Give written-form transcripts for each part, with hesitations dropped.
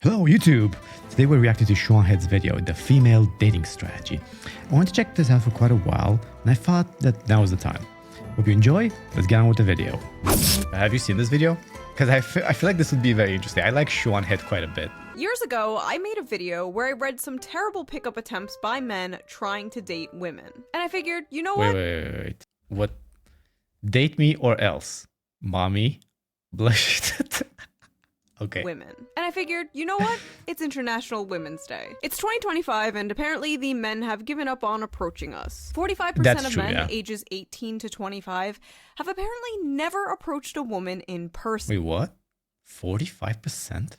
Hello YouTube! Today we're reacting to Shoe0nHead's video, the female dating strategy. I wanted to check this out for quite a while, and I thought that now was the time. Hope you enjoy, let's get on with the video. Have you seen this video? Because I feel like this would be very interesting. I like Shoe0nHead quite a bit. Years ago, I made a video where I read some terrible pickup attempts by men trying to date women. And I figured, you know what? Wait. What? Date me or else? Mommy? Blush. Okay. Women. And I figured, you know what? It's International Women's Day. It's 2025 and apparently the men have given up on approaching us. 45% of men ages 18 to 25 have apparently never approached a woman in person. Wait, what? 45%?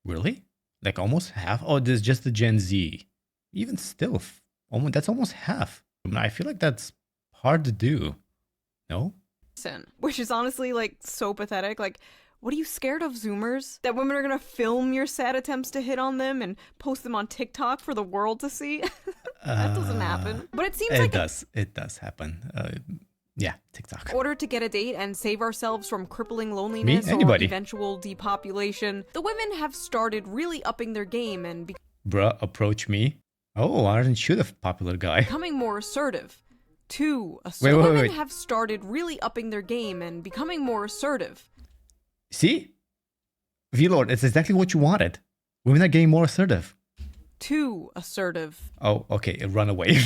Really? Like almost half? Oh, there's just the Gen Z. Even still, that's almost half. I feel like that's hard to do. No? Which is honestly like so pathetic. Like, what are you scared of, Zoomers? That women are gonna film your sad attempts to hit on them and post them on TikTok for the world to see? That doesn't happen. But it seems like it does happen. Yeah, TikTok. In order to get a date and save ourselves from crippling loneliness or eventual depopulation, the women have started really upping their game and Bruh, approach me. Oh, aren't you the popular guy? Becoming more assertive. Women have started really upping their game and becoming more assertive. See? V-Lord, it's exactly what you wanted. Women are getting more assertive. Too assertive. Oh, okay, run away.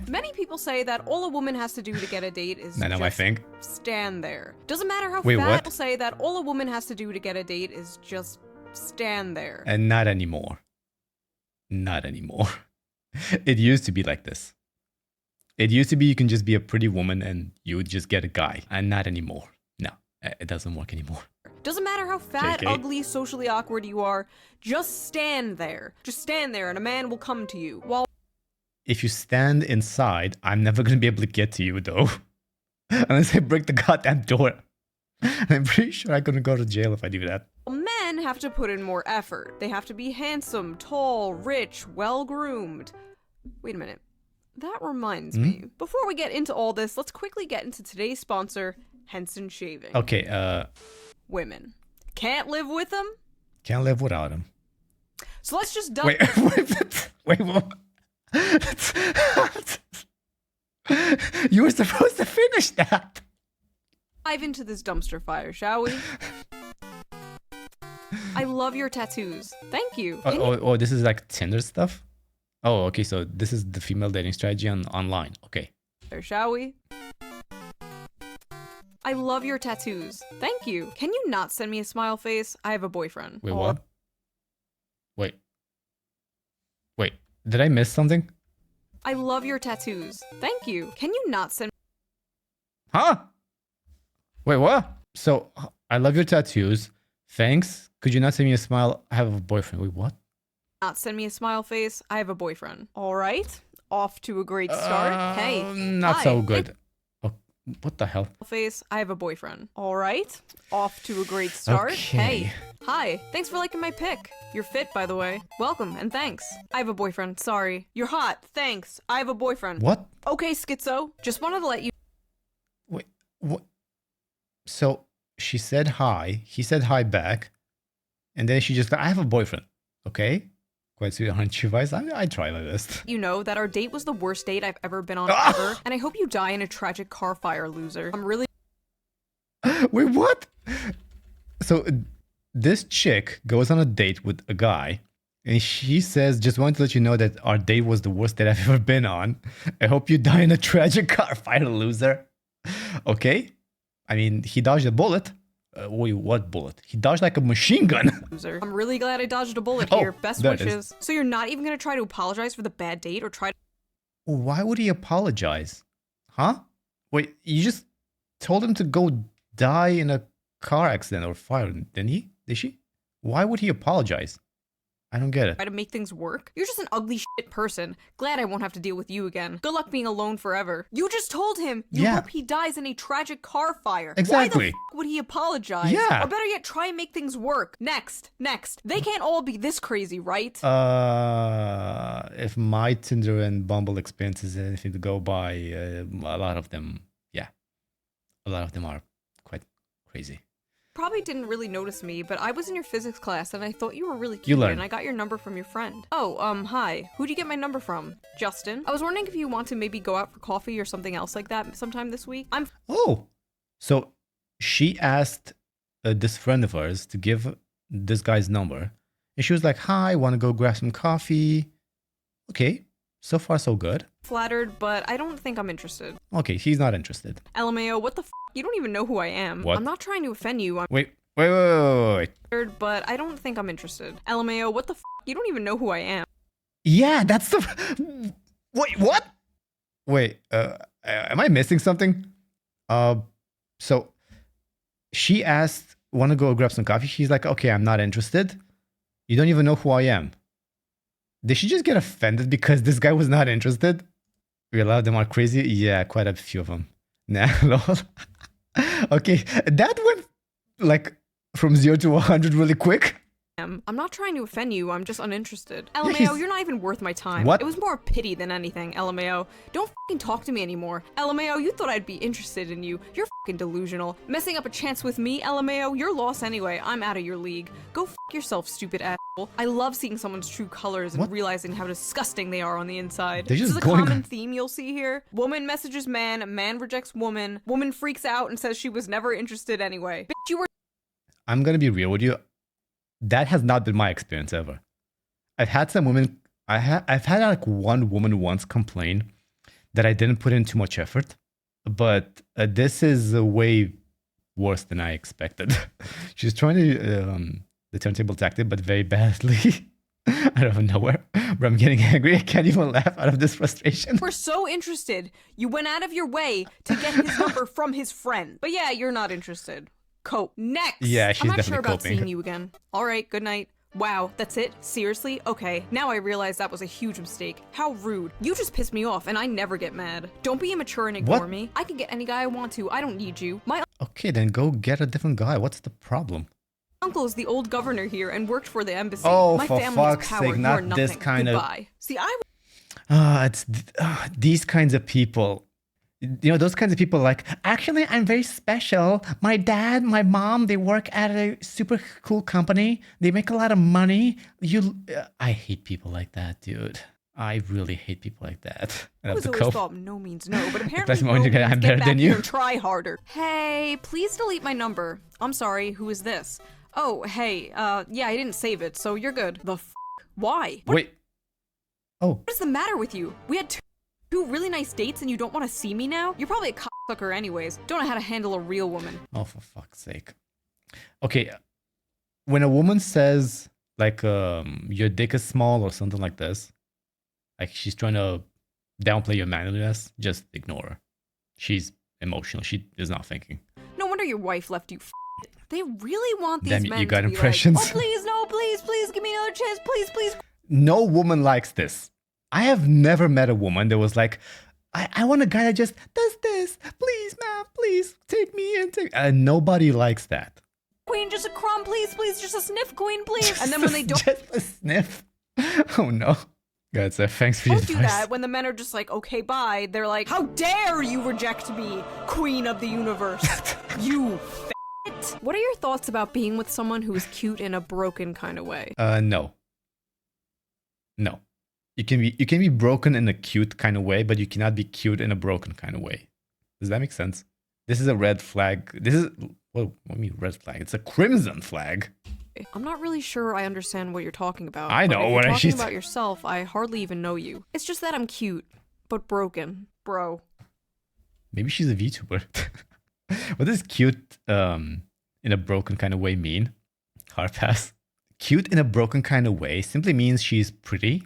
Many people say that all a woman has to do to get a date is just stand there. Doesn't matter how fat. People say that all a woman has to do to get a date is just stand there. And not anymore. Not anymore. It used to be like this. It used to be you can just be a pretty woman and you would just get a guy. And not anymore. No, it doesn't work anymore. Doesn't matter how fat, ugly, socially awkward you are, just stand there. Just stand there and a man will come to you. If you stand inside, I'm never going to be able to get to you though. Unless I break the goddamn door. I'm pretty sure I'm going to go to jail if I do that. Men have to put in more effort. They have to be handsome, tall, rich, well-groomed. Wait a minute. That reminds me. Before we get into all this, let's quickly get into today's sponsor, Henson Shaving. Okay, Women. Can't live with them? Can't live without them. So let's just wait, what? You were supposed to finish that. Dive into this dumpster fire, shall we? I love your tattoos. Thank you. Oh, this is like Tinder stuff? Oh, okay, so this is the female dating strategy online. Okay. There, shall we? I love your tattoos. Thank you. Can you not send me a smile face? I have a boyfriend. Wait, what? Wait, did I miss something? I love your tattoos. Thank you. Can you not send... Huh? Wait, what? So, I love your tattoos. Thanks. Could you not send me a smile? I have a boyfriend. Wait, what? Not send me a smile face. I have a boyfriend. All right. Off to a great start. Hey. Not so good. Oh, what the hell? Face. I have a boyfriend. All right. Off to a great start. Okay. Hey. Hi. Thanks for liking my pic. You're fit, by the way. Welcome and thanks. I have a boyfriend. Sorry. You're hot. Thanks. I have a boyfriend. What? Okay, schizo. Just wanted to let you... Wait, what? So, she said hi. He said hi back. And then she just... I have a boyfriend. Okay? Quite sweet, aren't you, Vise? I try my best. You know that our date was the worst date I've ever been on ever, and I hope you die in a tragic car fire, loser. I'm really... Wait, what? So, this chick goes on a date with a guy, and she says, just wanted to let you know that our date was the worst date I've ever been on. I hope you die in a tragic car fire, loser. Okay? I mean, he dodged a bullet. Wait, what bullet? He dodged like a machine gun. I'm really glad I dodged a bullet here. Best wishes. So you're not even gonna try to apologize for the bad date or try to... Why would he apologize? Huh? Wait, you just told him to go die in a car accident or fire, didn't he? Did she? Why would he apologize? I don't get it. Try to make things work? You're just an ugly shit person. Glad I won't have to deal with you again. Good luck being alone forever. You just told him you hope he dies in a tragic car fire. Exactly. Why the f would he apologize? Yeah. Or better yet, try and make things work. Next. They can't all be this crazy, right? If my Tinder and Bumble experience is anything to go by, a lot of them, yeah. A lot of them are quite crazy. probably didn't really notice me, but I was in your physics class and I thought you were really You cute learn. and I got your number from your friend. Oh, hi. Who'd you get my number from? Justin? I was wondering if you want to maybe go out for coffee or something else like that sometime this week. Oh, so she asked this friend of hers to give this guy's number. And she was like, hi, want to go grab some coffee? Okay, so far so good. Flattered, but I don't think I'm interested. Okay, he's not interested. LMAO, what the f? You don't even know who I am. What? I'm not trying to offend you. I'm Wait. flattered, but I don't think I'm interested. LMAO, what the f? You don't even know who I am. Yeah, that's the... Wait, what? Wait, am I missing something? So she asked, want to go grab some coffee? She's like, okay, I'm not interested. You don't even know who I am. Did she just get offended because this guy was not interested? A lot of them are crazy. Yeah, quite a few of them. Nah, lol. Okay, that went like from 0 to 100 really quick. I'm not trying to offend you, I'm just uninterested. Yeah, LMAO, you're not even worth my time. What? It was more pity than anything, LMAO. Don't fucking talk to me anymore. LMAO, you thought I'd be interested in you. You're fucking delusional. Messing up a chance with me, LMAO, you're lost anyway. I'm out of your league. Go fuck yourself, stupid asshole. I love seeing someone's true colors and What? realizing how disgusting they are on the inside. They're This just is a going common on- theme you'll see here. Woman messages man, man rejects woman, woman freaks out and says she was never interested anyway. Bitch, you were I'm gonna be real with you. That has not been my experience ever. I've had some women. I've had like one woman once complain that I didn't put in too much effort, but this is way worse than I expected. She's trying to the turntable tactic, but very badly. Out of nowhere, where I'm getting angry. I can't even laugh out of this frustration. We're so interested. You went out of your way to get his number from his friend. But yeah, you're not interested. Cope. Next. Yeah, she's I'm not definitely sure about coping. seeing you again. All right, good night. Wow, that's it? Seriously? Okay, now I realize that was a huge mistake. How rude. You just pissed me off and I never get mad. Don't be immature and ignore What? me. I can get any guy I want to. I don't need you. My Okay, then go get a different guy. What's the problem? uncle is the old governor here and worked for the embassy. Oh, My for family fuck's has power. sake, You're not nothing. this kind of- Goodbye. See, It's these kinds of people. You know, those kinds of people like, actually, I'm very special. My dad, my mom, they work at a super cool company. They make a lot of money. I hate people like that, dude. I really hate people like that. I was always thought no means no, but apparently That's no when you means get- I'm get better back than here you. and try harder. Hey, please delete my number. I'm sorry, who is this? Oh, hey, yeah, I didn't save it, so you're good. The f***? Why? Wait. Oh, What is the matter with you? We had two really nice dates and you don't want to see me now? You're probably a cocksucker anyways. Don't know how to handle a real woman. oh, for fuck's sake. Okay, when a woman says like your dick is small or something like this, like she's trying to downplay your manliness, just ignore her. She's emotional. She is not thinking. No wonder your wife left you. They really want these Damn, men you got to be impressions. like, oh, please, no, please, give me another chance, please. No woman likes this. I have never met a woman that was like, I want a guy that just does this. Please, man, please take me and take. Nobody likes that. Queen, just a crumb, please, just a sniff, queen, please. And then when they don't Just a sniff. Oh no. God, so thanks for your do advice. that, when the men are just like, okay, bye, they're like, how dare you reject me, queen of the universe, you f***it. What are your thoughts about being with someone who is cute in a broken kind of way? No. No. You can be broken in a cute kind of way, but you cannot be cute in a broken kind of way. Does that make sense? This is a red flag. This is what do you mean red flag? It's a crimson flag. I'm not really sure I understand what you're talking about. I but know if what you're talking she's- about yourself, I hardly even know you. It's just that I'm cute, but broken, bro. Maybe she's a VTuber. What does cute in a broken kind of way mean? Hard pass. Cute in a broken kind of way simply means she's pretty,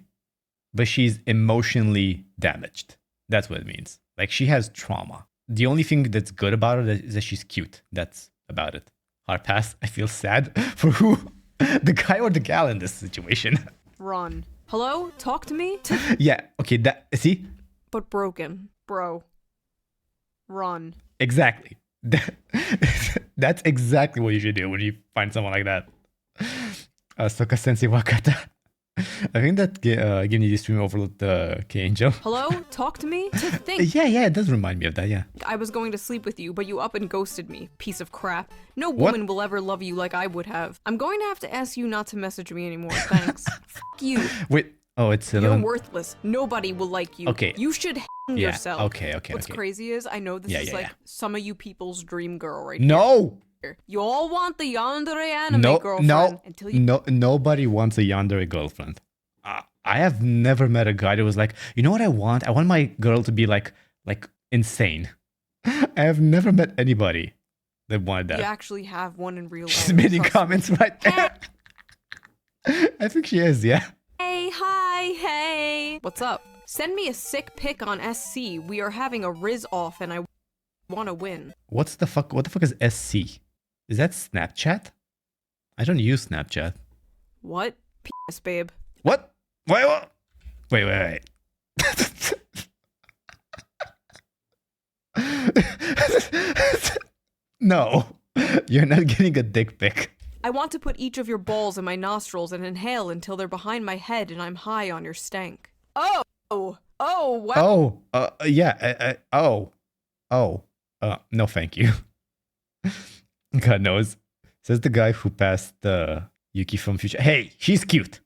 but she's emotionally damaged. That's what it means. Like she has trauma. The only thing that's good about her is that she's cute. That's about it. Hard pass. I feel sad for who? The guy or the gal in this situation? Run. Hello? Talk to me? Yeah. Okay. See? But broken, bro. Run. Exactly. That's exactly what you should do when you find someone like that. Soka sensei wakata. I think that gave me the stream overload the K-Angel. Hello? Talk to me? To think Yeah, it does remind me of that, yeah. I was going to sleep with you, but you up and ghosted me. Piece of crap. No woman will ever love you like I would have. I'm going to have to ask you not to message me anymore. Thanks. Fuck you. Wait. Oh, it's You're worthless. Nobody will like you. Okay. You should hang yourself. Okay. What's crazy is I know this is like some of you people's dream girl right No! here. You all want the yandere anime girlfriend until you nobody wants a yandere girlfriend. I have never met a guy that was like, you know what I want? I want my girl to be like insane. I have never met anybody that wanted that. You actually have one in real life. She's making comments right there. I think she is, yeah. Hey, hi, hey. What's up? Send me a sick pic on SC. We are having a Riz off and I want to win. What the fuck is SC? Is that Snapchat? I don't use Snapchat. What? Penis, babe. What? Wait. No, you're not getting a dick pic. I want to put each of your balls in my nostrils and inhale until they're behind my head and I'm high on your stank. Oh, wow. Yeah. No, thank you. God knows. Says the guy who passed Yuki from Future. Hey, she's cute.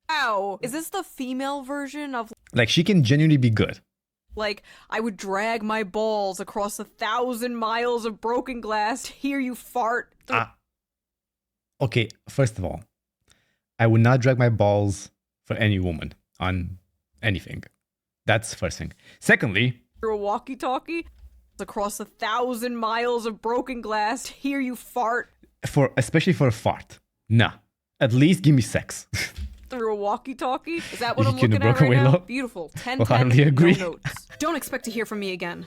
Wow. Is this the female version of... Like, she can genuinely be good. Like, I would drag my balls across 1,000 miles of broken glass to hear you fart. Okay, first of all, I would not drag my balls for any woman on anything. That's first thing. Secondly... Through a walkie-talkie? Across 1,000 miles of broken glass to hear you fart? Especially for a fart. Nah. At least give me sex. Through a walkie-talkie? Is that what I'm looking at right now? Beautiful. 10, well, 10, agree. No notes. Don't expect to hear from me again.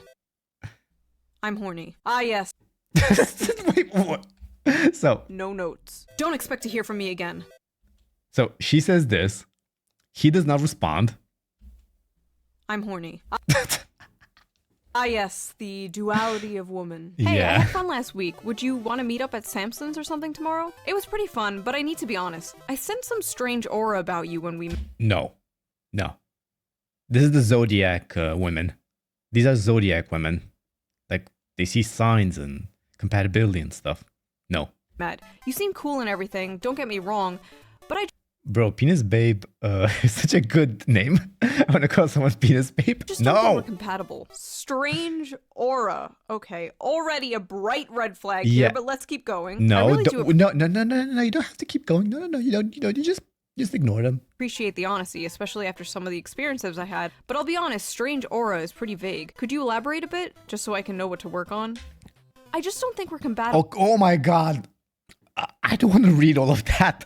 I'm horny. Ah, yes. Wait, what? So. No notes. Don't expect to hear from me again. So, she says this. He does not respond. I'm horny. Ah, yes, the duality of woman. Hey, yeah. I had fun last week. Would you want to meet up at Samson's or something tomorrow? It was pretty fun, but I need to be honest. I sensed some strange aura about you when we... No. This is the Zodiac women. These are Zodiac women. Like, they see signs and compatibility and stuff. No. Matt, you seem cool and everything, don't get me wrong, but Bro, Penis Babe is such a good name. I want to call someone Penis Babe. Just don't think we're compatible. Strange aura. Okay, already a bright red flag here, but let's keep going. No, no, you don't have to keep going. No, you don't. You just ignore them. Appreciate the honesty, especially after some of the experiences I had. But I'll be honest, strange aura is pretty vague. Could you elaborate a bit, just so I can know what to work on? I just don't think we're compatible. Oh my god. I don't want to read all of that.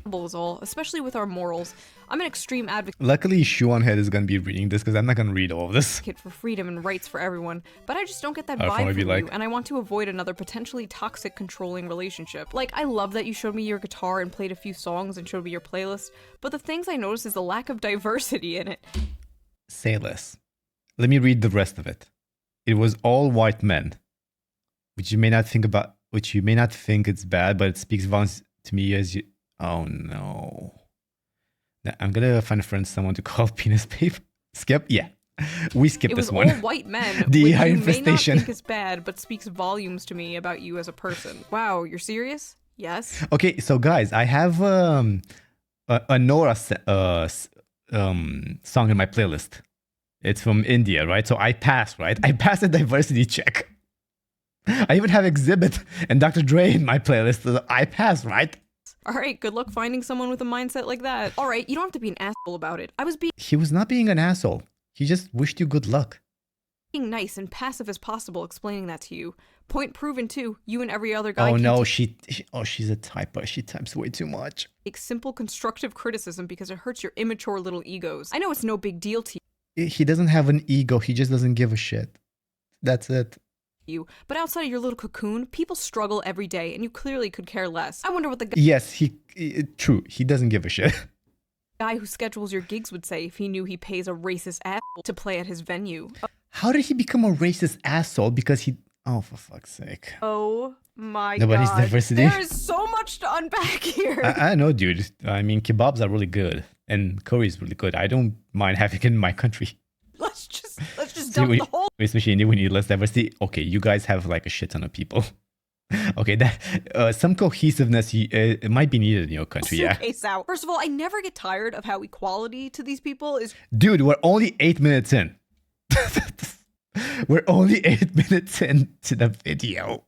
Is all, especially with our morals. I'm an extreme advocate. Luckily, Shoe0nHead is going to be reading this because I'm not going to read all of this. For freedom and rights for everyone, but I just don't get that vibe from you, and I want to avoid another potentially toxic, controlling relationship. Like, I love that you showed me your guitar and played a few songs and showed me your playlist, but the things I noticed is the lack of diversity in it. Say less. Let me read the rest of it. It was all white men, which you may not think it's bad, but it speaks volumes to me as you... Oh no. I'm gonna find a friend, someone to call Penis Babe. Skip? Yeah. We skipped this one. It was all white men, the which you infestation. may not think is bad, but speaks volumes to me about you as a person. Wow, you're serious? Yes? Okay, so guys, I have a Nora song in my playlist. It's from India, right? So I passed, right? I passed a diversity check. I even have Exhibit and Dr. Dre in my playlist. So I passed, right? Alright, good luck finding someone with a mindset like that. Alright, you don't have to be an asshole about it. He was not being an asshole. He just wished you good luck. Being nice and passive as possible explaining that to you. Point proven too. You and every other guy. Oh no, she's a typer. She types way too much. Take simple constructive criticism because it hurts your immature little egos. I know it's no big deal to you. He doesn't have an ego. He just doesn't give a shit. That's it. But outside of your little cocoon, people struggle every day, and you clearly could care less. I wonder what the guy... Yes, true. He doesn't give a shit. Guy who schedules your gigs would say if he knew he pays a racist asshole to play at his venue. How did he become a racist asshole? Because he... Oh, for fuck's sake. Oh my Nobody's god. diversity. There is so much to unpack here. I know, dude. I mean, kebabs are really good, and curry is really good. I don't mind having it in my country. Let's just dump the whole. Especially when you need less diversity. Okay, you guys have like a shit ton of people. Okay, that some cohesiveness it might be needed in your country. Yeah. Suitcase out. First of all, I never get tired of how equality to these people is. Dude, we're only 8 minutes in. We're only 8 minutes into the video.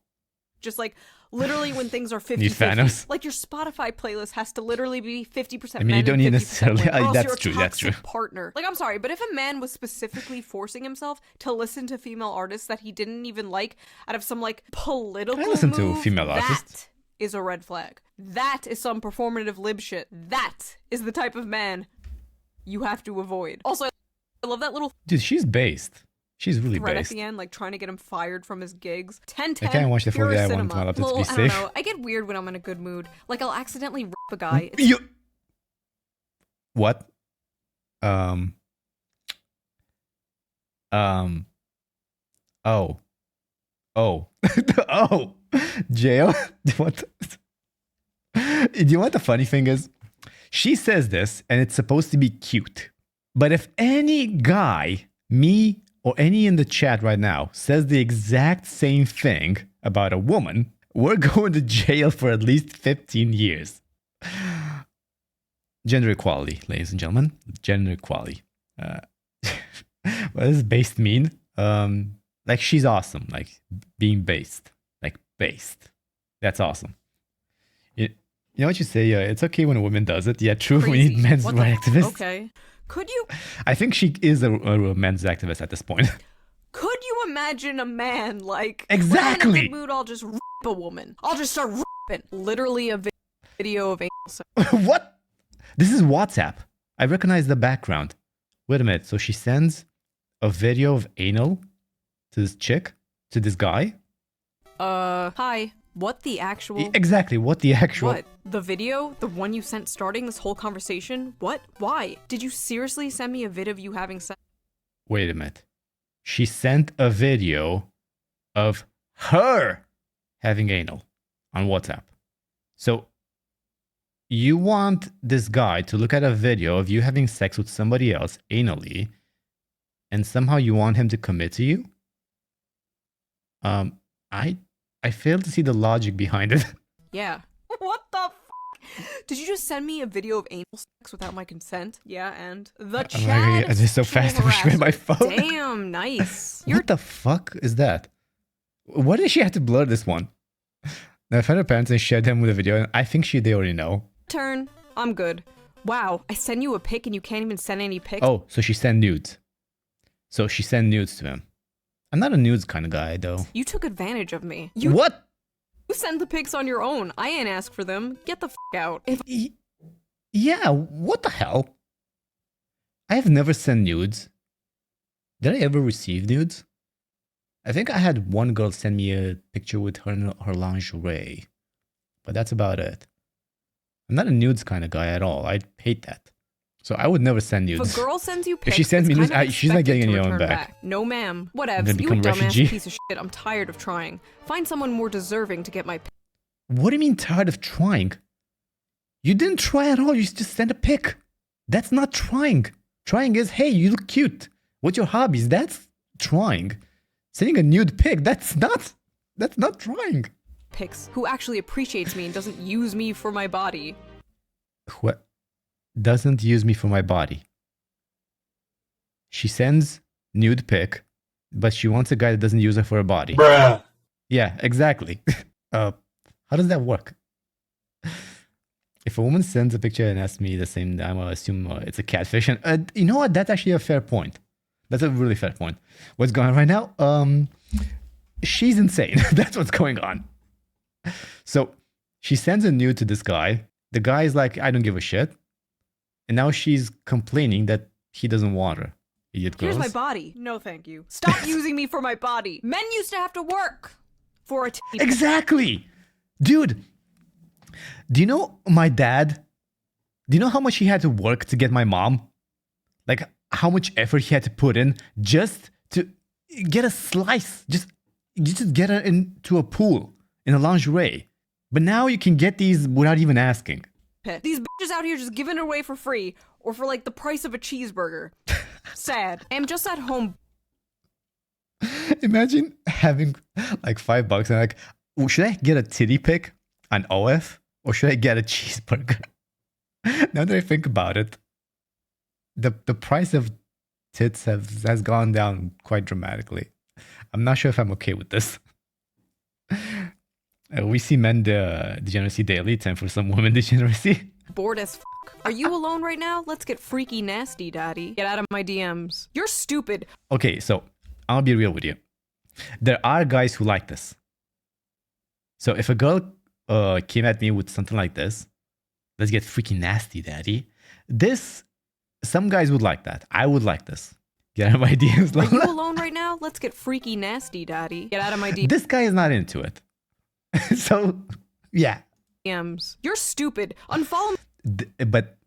Just like literally when things are 50-50. Like your Spotify playlist has to literally be 50% men. I mean, you don't need necessarily. That's true. That's true. Partner. Like, I'm sorry, but if a man was specifically forcing himself to listen to female artists that he didn't even like out of some like political I listen move, to female artists. That is a red flag. That is some performative lib shit. That is the type of man you have to avoid. Also, I love that little dude. She's based. She's really thread based. At the end, like trying to get him fired from his gigs. 10-10. I can't watch the full day. I want my laptop to be I safe. don't know. I get weird when I'm in a good mood. Like I'll accidentally rip a guy. What? Oh. Oh. Jail? What? Do you know what the funny thing is? She says this, and it's supposed to be cute. But if any guy, me, or any in the chat right now says the exact same thing about a woman, we're going to jail for at least 15 years. Gender equality, ladies and gentlemen. Gender equality. What does based mean? Like she's awesome. Like being based. Like based. That's awesome. You know what you say? It's okay when a woman does it. Yeah, true. Crazy. We need men's rights activists. Okay. Could you? I think she is a men's activist at this point. Could you imagine a man like exactly? When I'm in a good mood, I'll just rip a woman. I'll just start ripping. Literally a video of anal. What? This is WhatsApp. I recognize the background. Wait a minute. So she sends a video of anal to this chick, to this guy. Hi. What the actual? Exactly. What the actual? What? The video? The one you sent starting this whole conversation? What? Why? Did you seriously send me a vid of you having sex? Wait a minute. She sent a video of her having anal on WhatsApp. So you want this guy to look at a video of you having sex with somebody else anally, and somehow you want him to commit to you? I fail to see the logic behind it. Yeah. What the f***? Did you just send me a video of anal sex without my consent? Yeah, and the chat. This is so fast to read my phone. Damn, nice. What the fuck is that? Why did she have to blur this one? Now, I found her parents and shared them with a video, and I think they already know. Turn. I'm good. Wow, I send you a pic and you can't even send any pics. Oh, so she sent nudes. So she sent nudes to him. I'm not a nudes kind of guy, though. You took advantage of me. What? You send the pics on your own. I ain't ask for them. Get the f*** out. Yeah, what the hell? I have never sent nudes. Did I ever receive nudes? I think I had one girl send me a picture with her lingerie. But that's about it. I'm not a nudes kind of guy at all. I hate that. So I would never send nudes. If a girl sends you pics, if she sends me nudes, she's not getting any own back. No, ma'am. Whatever. You a dumbass piece of shit. I'm tired of trying. Find someone more deserving to get my pic. What do you mean tired of trying? You didn't try at all. You just sent a pic. That's not trying. Trying is, hey, you look cute. What's your hobbies? That's trying. Sending a nude pic, that's not trying. Pics. Who actually appreciates me and doesn't use me for my body. What? Doesn't use me for my body. She sends nude pic, but she wants a guy that doesn't use her for her body. Bruh. Yeah, exactly. How does that work? If a woman sends a picture and asks me the same, I'm gonna assume it's a catfish. And you know what? That's actually a fair point. That's a really fair point. What's going on right now? She's insane. That's what's going on. So she sends a nude to this guy. The guy's like, I don't give a shit. And now she's complaining that he doesn't want her. Idiot girls. Here's my body. No, thank you. Stop using me for my body. Men used to have to work for a titty. Exactly. Dude, do you know my dad? Do you know how much he had to work to get my mom? Like how much effort he had to put in just to get a slice. Just get her into a pool in a lingerie. But now you can get these without even asking. These bitches out here just giving it away for free or for like the price of a cheeseburger. Sad. I'm just at home. Imagine having like $5 and like, should I get a titty pic on OF or should I get a cheeseburger? Now that I think about it, the price of tits has gone down quite dramatically. I'm not sure if I'm okay with this. We see men degeneracy daily. Time for some women degeneracy. Bored as f***. Are you alone right now? Let's get freaky nasty, daddy. Get out of my DMs. You're stupid. Okay, so I'll be real with you. There are guys who like this. So if a girl came at me with something like this, let's get freaky nasty, daddy. Some guys would like that. I would like this. Get out of my DMs. Are you alone right now? Let's get freaky nasty, daddy. Get out of my DMs. This guy is not into it. So, yeah. DMs. You're stupid. Unfollow me. But,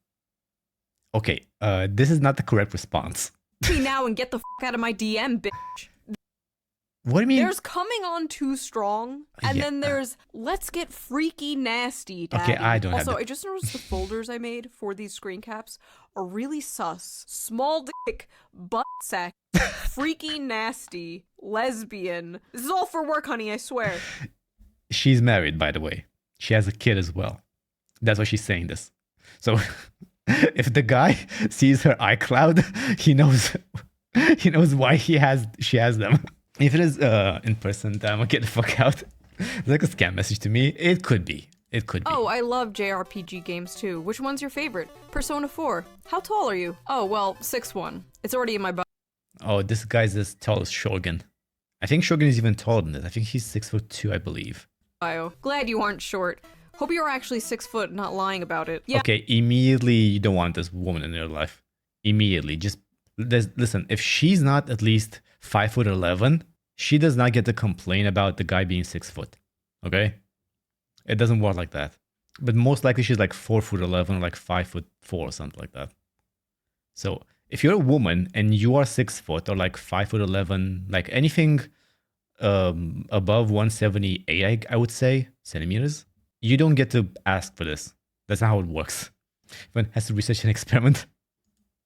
okay, this is not the correct response. Me now and get the f*** out of my DM, bitch. What do you mean? There's coming on too strong, and then there's let's get freaky nasty, daddy. Okay, I don't also, have I just noticed the folders I made for these screen caps are really sus. Small dick, butt sack, freaky nasty, lesbian. This is all for work, honey, I swear. She's married, by the way. She has a kid as well. That's why she's saying this. So if the guy sees her iCloud, he knows why she has them. If it is in person, then I'm gonna get the fuck out. It's like a scam message to me. It could be. Oh, I love JRPG games too. Which one's your favorite? Persona 4. How tall are you? Oh, well, 6'1". It's already in my bio. Oh, this guy's as tall as Shogun. I think Shogun is even taller than this. I think he's 6'2", I believe. Glad you aren't short. Hope you're actually 6 foot, not lying about it. Yeah. Okay, immediately you don't want this woman in your life. Immediately. Just listen, if she's not at least 5'11", she does not get to complain about the guy being 6 foot. Okay? It doesn't work like that. But most likely she's like 4'11" or like 5'4" or something like that. So if you're a woman and you are 6 foot or like 5'11", like anything above 178, I would say, centimeters, you don't get to ask for this. That's not how it works. One has to research an experiment.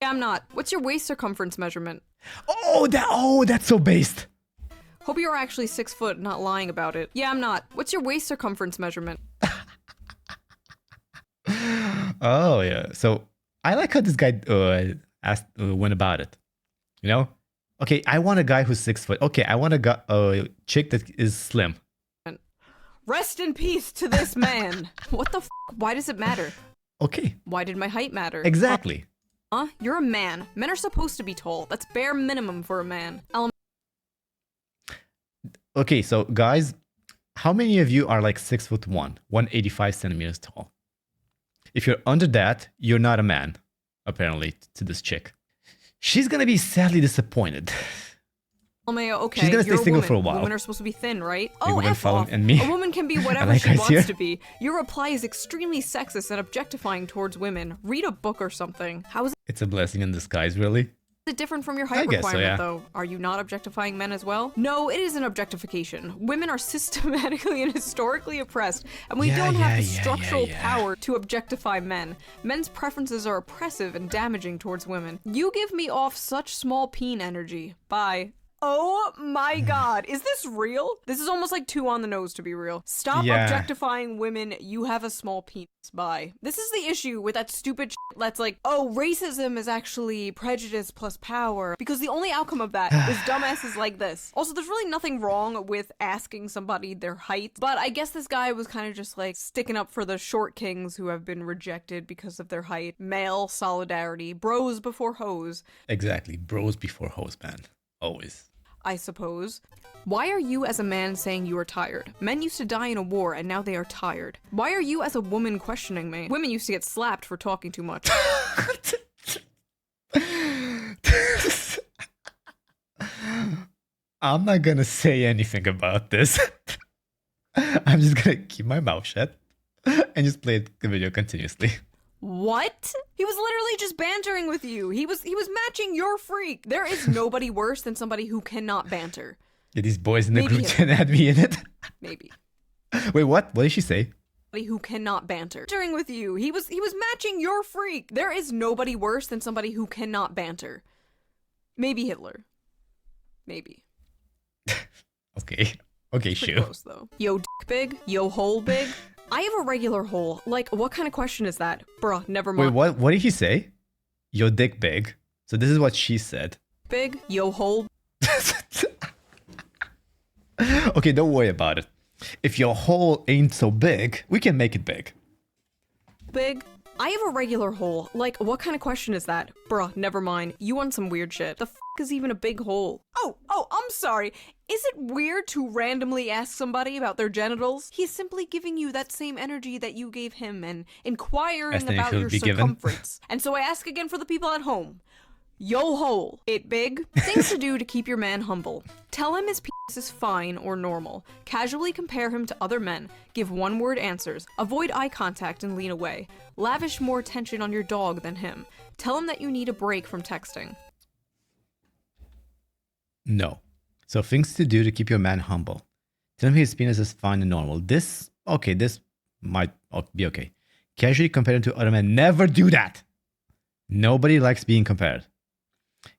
Yeah, I'm not. What's your waist circumference measurement? Oh, that's so based. Hope you're actually 6 foot, not lying about it. Yeah, I'm not. What's your waist circumference measurement? Oh, yeah. So I like how this guy went about it. You know? Okay, I want a guy who's 6 foot. Okay, I want a chick that is slim. Rest in peace to this man. What the f***? Why does it matter? Okay. Why did my height matter? Exactly. You're a man. Men are supposed to be tall. That's bare minimum for a man. Okay, so guys, how many of you are like 6'1", 185 centimeters tall? If you're under that, you're not a man, apparently, to this chick. She's gonna be sadly disappointed. Okay, she's gonna stay single for a while. Women are supposed to be thin, right? Oh, F off. And me. A woman can be whatever she wants to be. Your reply is extremely sexist and objectifying towards women. Read a book or something. How is It's a blessing in disguise, really. it different from your height requirement, though? Are you not objectifying men as well? No, it is an objectification. Women are systematically and historically oppressed, and we don't have the structural power to objectify men. Men's preferences are oppressive and damaging towards women. You give me off such small peen energy. Bye. Oh my god, is this real? This is almost like too on the nose to be real. Stop objectifying women, you have a small penis. Bye. This is the issue with that stupid shit that's like, oh, racism is actually prejudice plus power, because the only outcome of that is dumbasses like this. Also, there's really nothing wrong with asking somebody their height, but I guess this guy was kind of just like sticking up for the short kings who have been rejected because of their height. Male solidarity. Bros before hoes. Exactly. Bros before hoes, man. Always. I suppose. Why are you as a man saying you are tired? Men used to die in a war and now they are tired. Why are you as a woman questioning me? Women used to get slapped for talking too much. I'm not gonna say anything about this. I'm just gonna keep my mouth shut and just play the video continuously. What? He was literally just bantering with you. He was matching your freak. There is nobody worse than somebody who cannot banter. Yeah, these boys in the group chat had me in it. Maybe. Wait, what? What did she say? Who cannot banter. Bantering with you. He was matching your freak. There is nobody worse than somebody who cannot banter. Maybe Hitler. Maybe. Okay. Okay, Pretty Shoe. close though. Yo dick big? Yo hole big? I have a regular hole. Like, what kind of question is that? Bruh, never mind. Wait, what did he say? Your dick big. So this is what she said. Big? Yo hole? Okay, don't worry about it. If your hole ain't so big, we can make it big. Big? I have a regular hole. Like, what kind of question is that? Bruh, never mind. You want some weird shit. The f is even a big hole? Oh, I'm sorry. Is it weird to randomly ask somebody about their genitals? He's simply giving you that same energy that you gave him and inquiring about your circumference. And so I ask again for the people at home. Yo hole, it big? Things to do to keep your man humble. Tell him his penis is fine or normal. Casually compare him to other men. Give one-word answers. Avoid eye contact and lean away. Lavish more attention on your dog than him. Tell him that you need a break from texting. No. So things to do to keep your man humble. Tell him his penis is fine and normal. This might be okay. Casually compare him to other men. Never do that. Nobody likes being compared.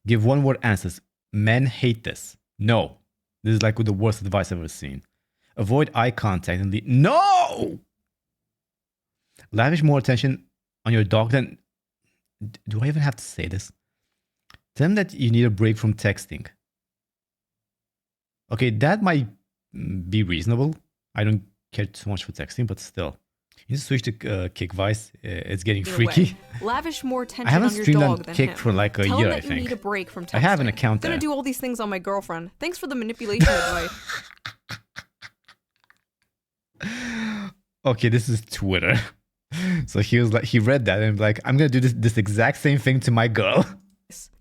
Give one-word answers. Men hate this. No. This is like the worst advice I've ever seen. Avoid eye contact and No! Lavish more attention on your dog than... Do I even have to say this? Tell him that you need a break from texting. Okay, that might be reasonable. I don't care too much for texting, but still. You need to switch to Kick Vise. It's getting freaky. Lavish more attention on your dog than Kick him. for like a Tell year, him that I think. You need a break from texting. I have an account I'm there. gonna do all these things on my girlfriend. Thanks for the manipulation advice. Okay, this is Twitter. So he read that and like, I'm gonna do this exact same thing to my girl.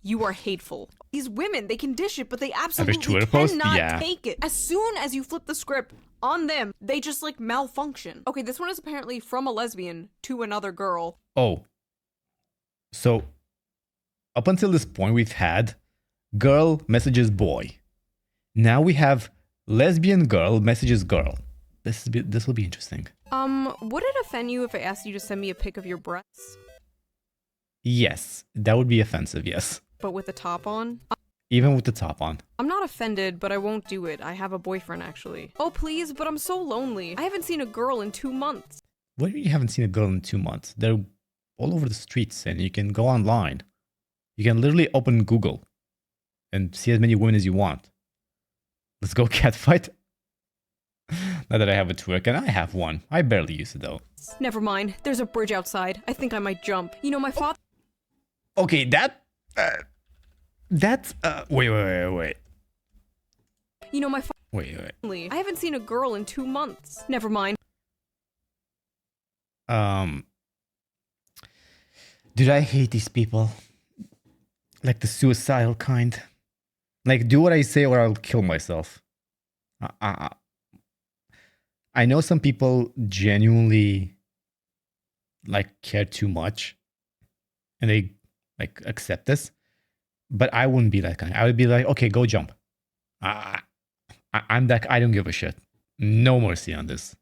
You are hateful. These women, they can dish it, but they absolutely post? cannot Yeah. take it. As soon as you flip the script on them, they just like malfunction. Okay, this one is apparently from a lesbian to another girl. Oh. So up until this point, we've had girl messages boy. Now we have lesbian girl messages girl. This will be interesting. Would it offend you if I asked you to send me a pic of your breasts? Yes, that would be offensive, yes. But with the top on? Even with the top on. I'm not offended, but I won't do it. I have a boyfriend, actually. Oh, please, but I'm so lonely. I haven't seen a girl in 2 months. What do you haven't seen a girl in 2 months? They're all over the streets and you can go online. You can literally open Google and see as many women as you want. Let's go catfight. Now that I have a twerk, and I have one. I barely use it though. Never mind. There's a bridge outside. I think I might jump. You know, my father... Okay, that's wait. You know, my Wait. family. I haven't seen a girl in 2 months. Never mind. Dude, I hate these people. Like the suicidal kind. Like, do what I say or I'll kill myself. I know some people genuinely like care too much and they like accept this, but I wouldn't be that kind. I would be like, okay, go jump. I'm that. I don't give a shit. No mercy on this.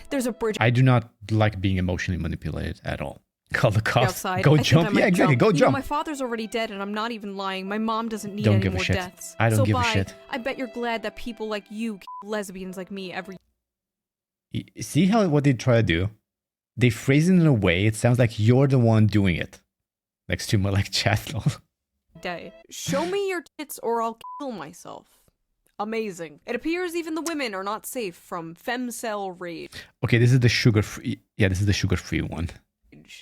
There's a bridge. I do not like being emotionally manipulated at all. Call the cops. Outside. Go jump. Yeah, exactly. Go you jump. Know, my father's already dead, and I'm not even lying. My mom doesn't need Don't any give a more shit. deaths. I don't so give bye. a shit. I bet you're glad that people like you kill lesbians like me every. See how what they try to do? They phrase it in a way it sounds like you're the one doing it. Like streamer, like chat. Day. Show me your tits, or I'll kill myself. Amazing. It appears even the women are not safe from femcell rage. Okay, this is the sugar-free. Yeah, this is the sugar-free one.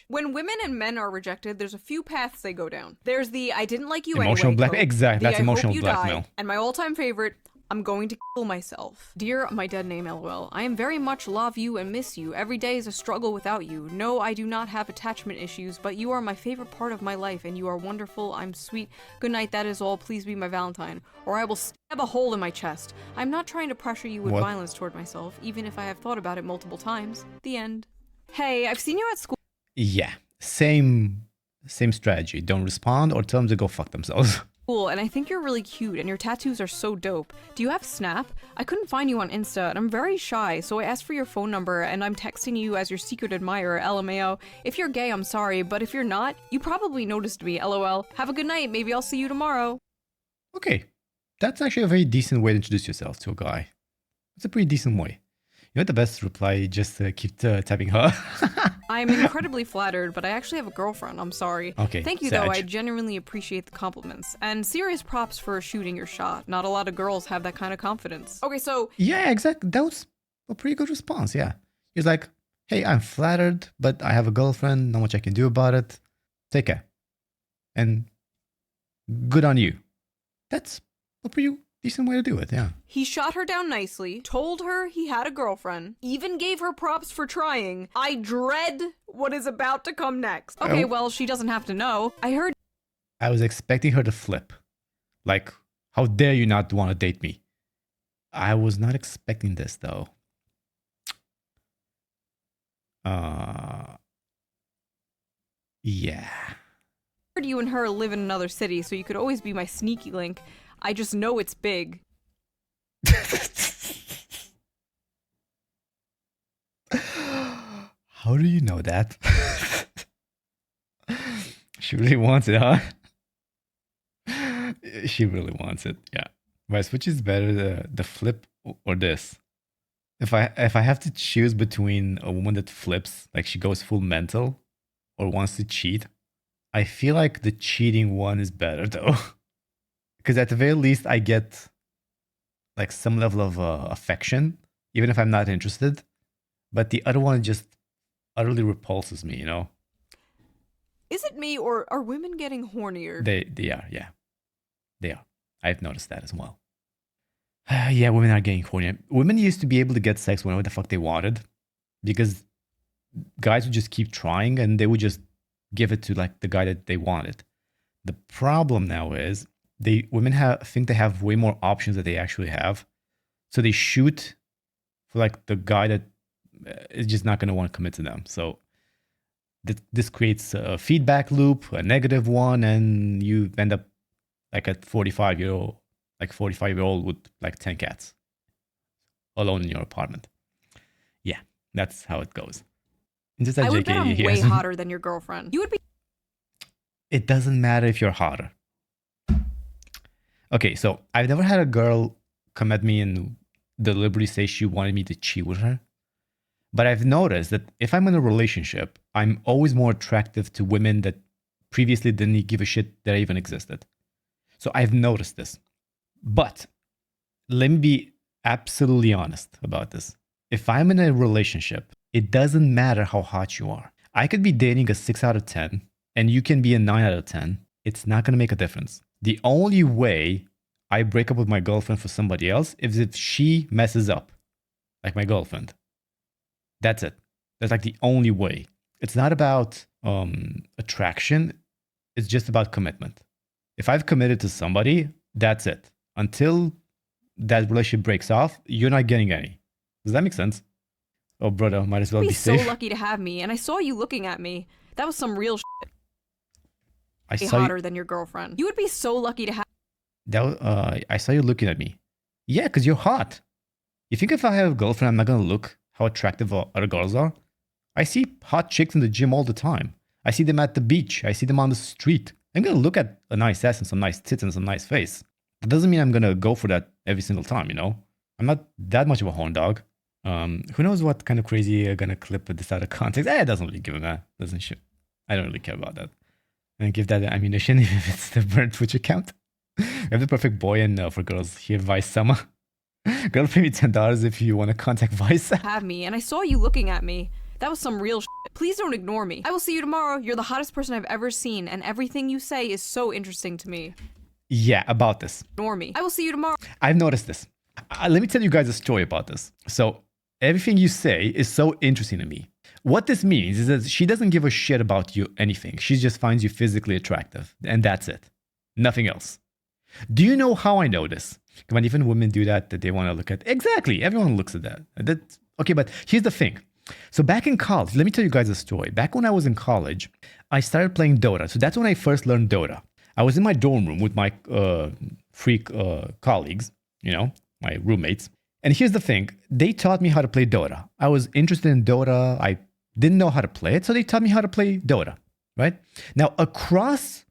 When women and men are rejected, there's a few paths they go down. There's the I didn't like you emotional anyway. Blackmail. Exactly, that's I emotional hope you blackmail. Die, and my all-time favorite, I'm going to kill myself. Dear my dead name, LOL, I am very much love you and miss you. Every day is a struggle without you. No, I do not have attachment issues, but you are my favorite part of my life, and you are wonderful. I'm sweet. Good night, that is all. Please be my Valentine, or I will stab a hole in my chest. I'm not trying to pressure you with violence toward myself, even if I have thought about it multiple times. The end. Hey, I've seen you at school. Yeah, same strategy. Don't respond or tell them to go fuck themselves. cool, and I think you're really cute, and your tattoos are so dope. Do you have Snap? I couldn't find you on Insta, and I'm very shy, so I asked for your phone number, and I'm texting you as your secret admirer, LMAO. If you're gay, I'm sorry, but if you're not, you probably noticed me, LOL. Have a good night, maybe I'll see you tomorrow. Okay, that's actually a very decent way to introduce yourself to a guy. It's a pretty decent way. You know the best reply? Just keep tapping her. I'm incredibly flattered, but I actually have a girlfriend. I'm sorry. Okay. Thank you, though. I genuinely appreciate the compliments. And serious props for shooting your shot. Not a lot of girls have that kind of confidence. Okay, so... Yeah, exactly. That was a pretty good response, yeah. He's like, hey, I'm flattered, but I have a girlfriend. Not much I can do about it. Take care. And good on you. That's a pretty decent way to do it, yeah. He shot her down nicely, told her he had a girlfriend, even gave her props for trying. I dread what is about to come next. Okay, well, she doesn't have to know. I was expecting her to flip. Like, how dare you not want to date me? I was not expecting this, though. Yeah. Heard you and her live in another city, so you could always be my sneaky link. I just know it's big. How do you know that? She really wants it, huh? She really wants it, yeah. Vise, which is better, the flip or this? If I have to choose between a woman that flips, like she goes full mental, or wants to cheat, I feel like the cheating one is better, though. Because at the very least, I get like some level of affection, even if I'm not interested. But the other one just utterly repulses me, you know? Is it me, or are women getting hornier? They are, yeah. They are. I've noticed that as well. Yeah, women are getting hornier. Women used to be able to get sex whenever the fuck they wanted. Because guys would just keep trying and they would just give it to like the guy that they wanted. The problem now is women think they have way more options that they actually have. So they shoot for like the guy that is just not going to want to commit to them. So this creates a feedback loop, a negative one, and you end up like a 45-year-old with like 10 cats alone in your apartment. Yeah, that's how it goes. Just I would bet I'm way hotter than your girlfriend. You would be. It doesn't matter if you're hotter. Okay, so I've never had a girl come at me and deliberately say she wanted me to cheat with her. But I've noticed that if I'm in a relationship, I'm always more attractive to women that previously didn't give a shit that I even existed. So I've noticed this. But let me be absolutely honest about this. If I'm in a relationship, it doesn't matter how hot you are. I could be dating a 6 out of 10 and you can be a 9 out of 10. It's not going to make a difference. The only way I break up with my girlfriend for somebody else is if she messes up, like my girlfriend. That's it. That's like the only way. It's not about attraction. It's just about commitment. If I've committed to somebody, that's it. Until that relationship breaks off, you're not getting any. Does that make sense? Oh, brother, might as well be safe. You'd be so lucky to have me, and I saw you looking at me. That was some real shit. I saw hotter than your girlfriend. You would be so lucky to have. I saw you looking at me. Yeah, because you're hot. You think if I have a girlfriend, I'm not gonna look how attractive other girls are? I see hot chicks in the gym all the time. I see them at the beach. I see them on the street. I'm gonna look at a nice ass and some nice tits and some nice face. That doesn't mean I'm gonna go for that every single time, you know? I'm not that much of a horn dog. Who knows what kind of crazy you're gonna clip with this out of context? It doesn't really give a man. Doesn't shit. I don't really care about that. And give that ammunition if it's the burnt Twitch account. We have the perfect boy and for girls here, Vise Summer. Girl, pay me $10 if you want to contact Vise. Have me, and I saw you looking at me. That was some real shit. Please don't ignore me. I will see you tomorrow. You're the hottest person I've ever seen, and everything you say is so interesting to me. Yeah, about this. Ignore me. I will see you tomorrow. I've noticed this. Let me tell you guys a story about this. So, everything you say is so interesting to me. What this means is that she doesn't give a shit about you anything. She just finds you physically attractive, and that's it. Nothing else. Do you know how I know this? When even women do that they want to look at. Exactly. Everyone looks at that. Okay, but here's the thing. So back in college, let me tell you guys a story. Back when I was in college, I started playing Dota. So that's when I first learned Dota. I was in my dorm room with my freak colleagues, my roommates. And here's the thing. They taught me how to play Dota. I was interested in Dota. I didn't know how to play it, so they taught me how to play Dota, right? Now, across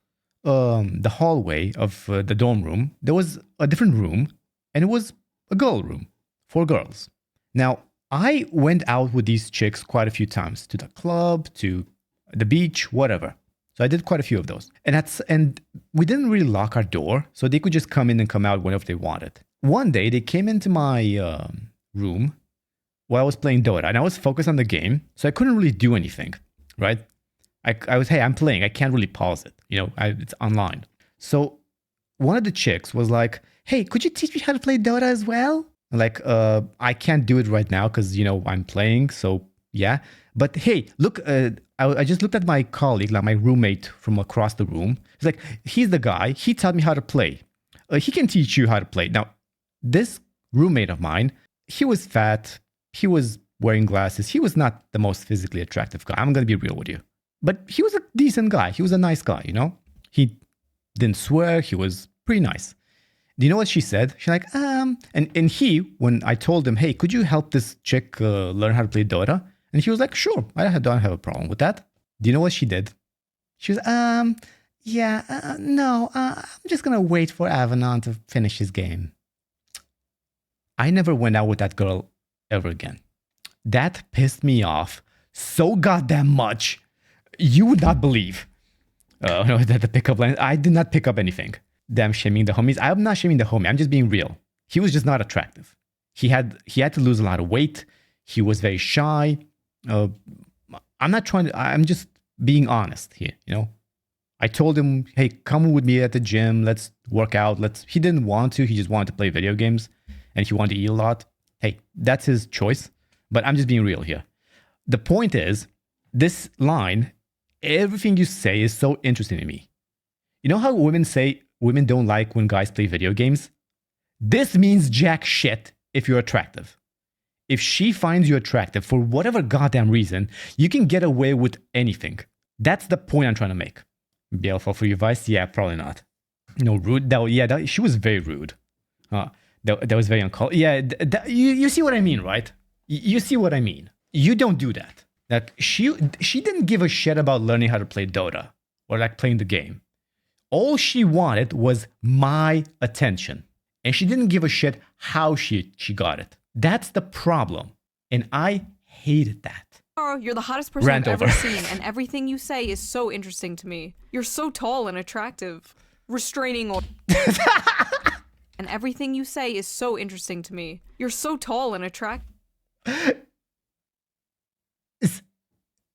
the hallway of the dorm room, there was a different room, and it was a girl room for girls. Now, I went out with these chicks quite a few times to the club, to the beach, whatever. So I did quite a few of those. And we didn't really lock our door, so they could just come in and come out whenever they wanted. One day, they came into my room while I was playing Dota, and I was focused on the game, so I couldn't really do anything, right? I was, hey, I'm playing. I can't really pause it. It's online. So one of the chicks was like, hey, could you teach me how to play Dota as well? Like, I can't do it right now because, I'm playing. So yeah. But hey, look, I just looked at my colleague, like my roommate from across the room. He's like, he's the guy. He taught me how to play. He can teach you how to play. Now, this roommate of mine, he was fat. He was wearing glasses. He was not the most physically attractive guy. I'm going to be real with you. But he was a decent guy. He was a nice guy, He didn't swear. He was pretty nice. Do you know what she said? She's like, and he, when I told him, hey, could you help this chick learn how to play Dota? And he was like, sure, I don't have a problem with that. Do you know what she did? She was, no, I'm just going to wait for Avanon to finish his game. I never went out with that girl ever again. That pissed me off so goddamn much. You would not believe. That the pickup line. I did not pick up anything. Damn, shaming the homies. I'm not shaming the homie. I'm just being real. He was just not attractive. He had to lose a lot of weight. He was very shy. I'm just being honest here, I told him, hey, come with me at the gym. Let's work out. He didn't want to. He just wanted to play video games and he wanted to eat a lot. Hey, that's his choice. But I'm just being real here. The point is, this line, everything you say is so interesting to me. You know how women say women don't like when guys play video games? This means jack shit if you're attractive. If she finds you attractive for whatever goddamn reason, you can get away with anything. That's the point I'm trying to make. BL for your Vise? Yeah, probably not. Rude. She was very rude. That was very uncalled. Yeah, you see what I mean, right? You see what I mean. You don't do that. Like she didn't give a shit about learning how to play Dota or like playing the game. All she wanted was my attention. And she didn't give a shit how she got it. That's the problem. And I hated that. Oh, you're the hottest person I've ever seen, and everything you say is so interesting to me. You're so tall and attractive. Restraining order. And everything you say is so interesting to me. You're so tall and attractive.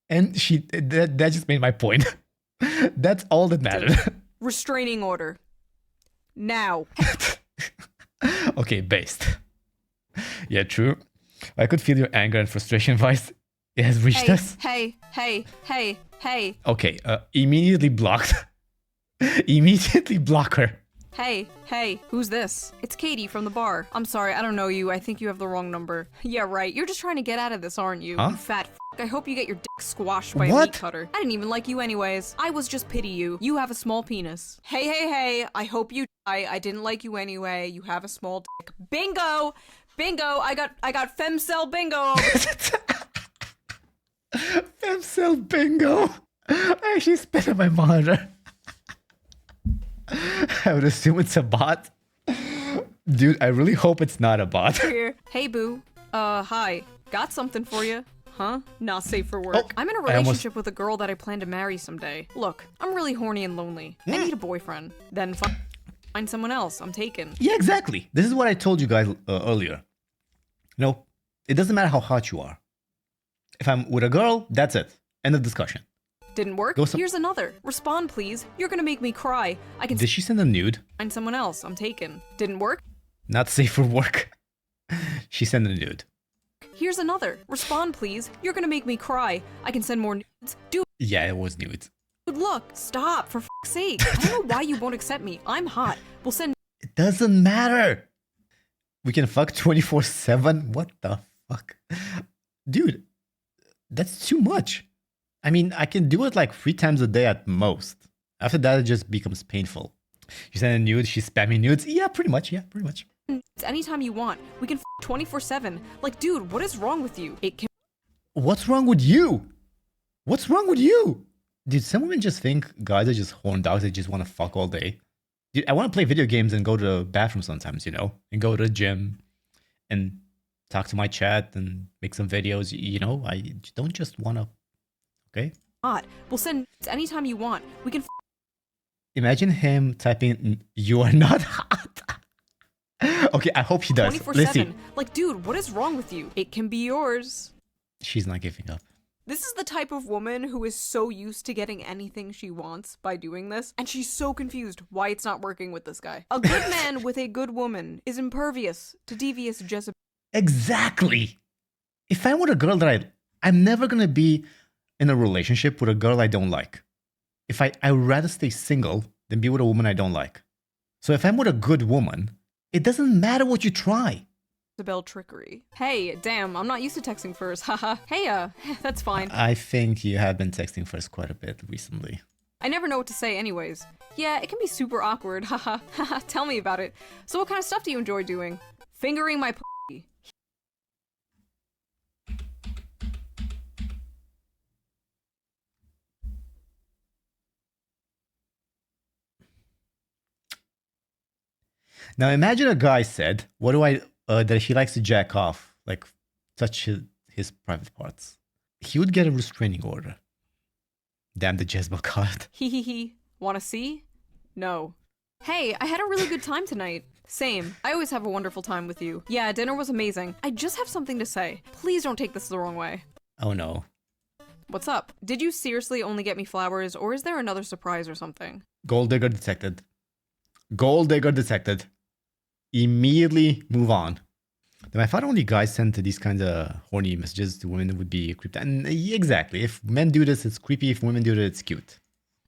And that just made my point. That's all that mattered. Restraining order. Now. Okay, based. Yeah, true. I could feel your anger and frustration, Vise. It has reached us. Hey. Okay, immediately blocked. Immediately block her. Hey, who's this? It's Katie from the bar. I'm sorry, I don't know you. I think you have the wrong number. Yeah, right. You're just trying to get out of this, aren't you? Huh? You fat f***. I hope you get your dick squashed by a meat cutter. I didn't even like you anyways. I was just pity you. You have a small penis. Hey. I hope you die. I didn't like you anyway. You have a small dick. Bingo! I got femcell bingo. Femcell bingo. I actually spit on my monitor. I would assume it's a bot. Dude, I really hope it's not a bot. Here. Hey, boo. Hi. Got something for you. Huh? Not safe for work. Oh, I'm in a relationship with a girl that I plan to marry someday. Look, I'm really horny and lonely. I need a boyfriend. Then find someone else. I'm taken. Yeah, exactly. This is what I told you guys earlier. It doesn't matter how hot you are. If I'm with a girl, that's it. End of discussion. Didn't work? Here's another. Respond, please. You're gonna make me cry. Did she send a nude? Find someone else. I'm taken. Didn't work? Not safe for work. She sent a nude. Here's another. Respond, please. You're gonna make me cry. I can send more nudes. Dude. Yeah, it was nudes. Dude, look. Stop, for f***'s sake. I don't know why you won't accept me. I'm hot. We'll send... It doesn't matter. We can fuck 24/7? What the fuck? Dude, that's too much. I mean, I can do it like 3 times a day at most. After that, it just becomes painful. You send a nude, she's spamming nudes. Yeah, pretty much. Yeah, pretty much. It's anytime you want. We can 24/7. Like, dude, what is wrong with you? It can. What's wrong with you? What's wrong with you? Dude, some women just think guys are just horn dogs. They just want to fuck all day. Dude, I want to play video games and go to the bathroom sometimes, you know, and go to the gym and talk to my chat and make some videos. You know, I don't just want to. Okay. Hot. We'll send anytime you want. We can. Imagine him typing, "You are not hot." Okay, I hope he does. 24/7. Like, dude, what is wrong with you? It can be yours. She's not giving up. This is the type of woman who is so used to getting anything she wants by doing this, and she's so confused why it's not working with this guy. A good man with a good woman is impervious to devious Jezebel. Exactly. If I'm with a girl that I'm never gonna be in a relationship with a girl I don't like. If I'd rather stay single than be with a woman I don't like. So if I'm with a good woman, it doesn't matter what you try. Jezebel trickery. Hey, damn, I'm not used to texting first. Haha. Hey, that's fine. I think you have been texting first quite a bit recently. I never know what to say anyways. Yeah, it can be super awkward. Haha. Tell me about it. So what kind of stuff do you enjoy doing? Fingering my pussy. Now imagine a guy said, "What do I?" That he likes to jack off, like touch his private parts. He would get a restraining order. Damn the Jezebel card. Hee. Wanna see? No. Hey, I had a really good time tonight. Same. I always have a wonderful time with you. Yeah, dinner was amazing. I just have something to say. Please don't take this the wrong way. Oh no. What's up? Did you seriously only get me flowers, or is there another surprise or something? Gold digger detected. Gold digger detected. Immediately move on. Then I thought only guys sent these kinds of horny messages to women would be creeped. And exactly, if men do this, it's creepy. If women do it, it's cute.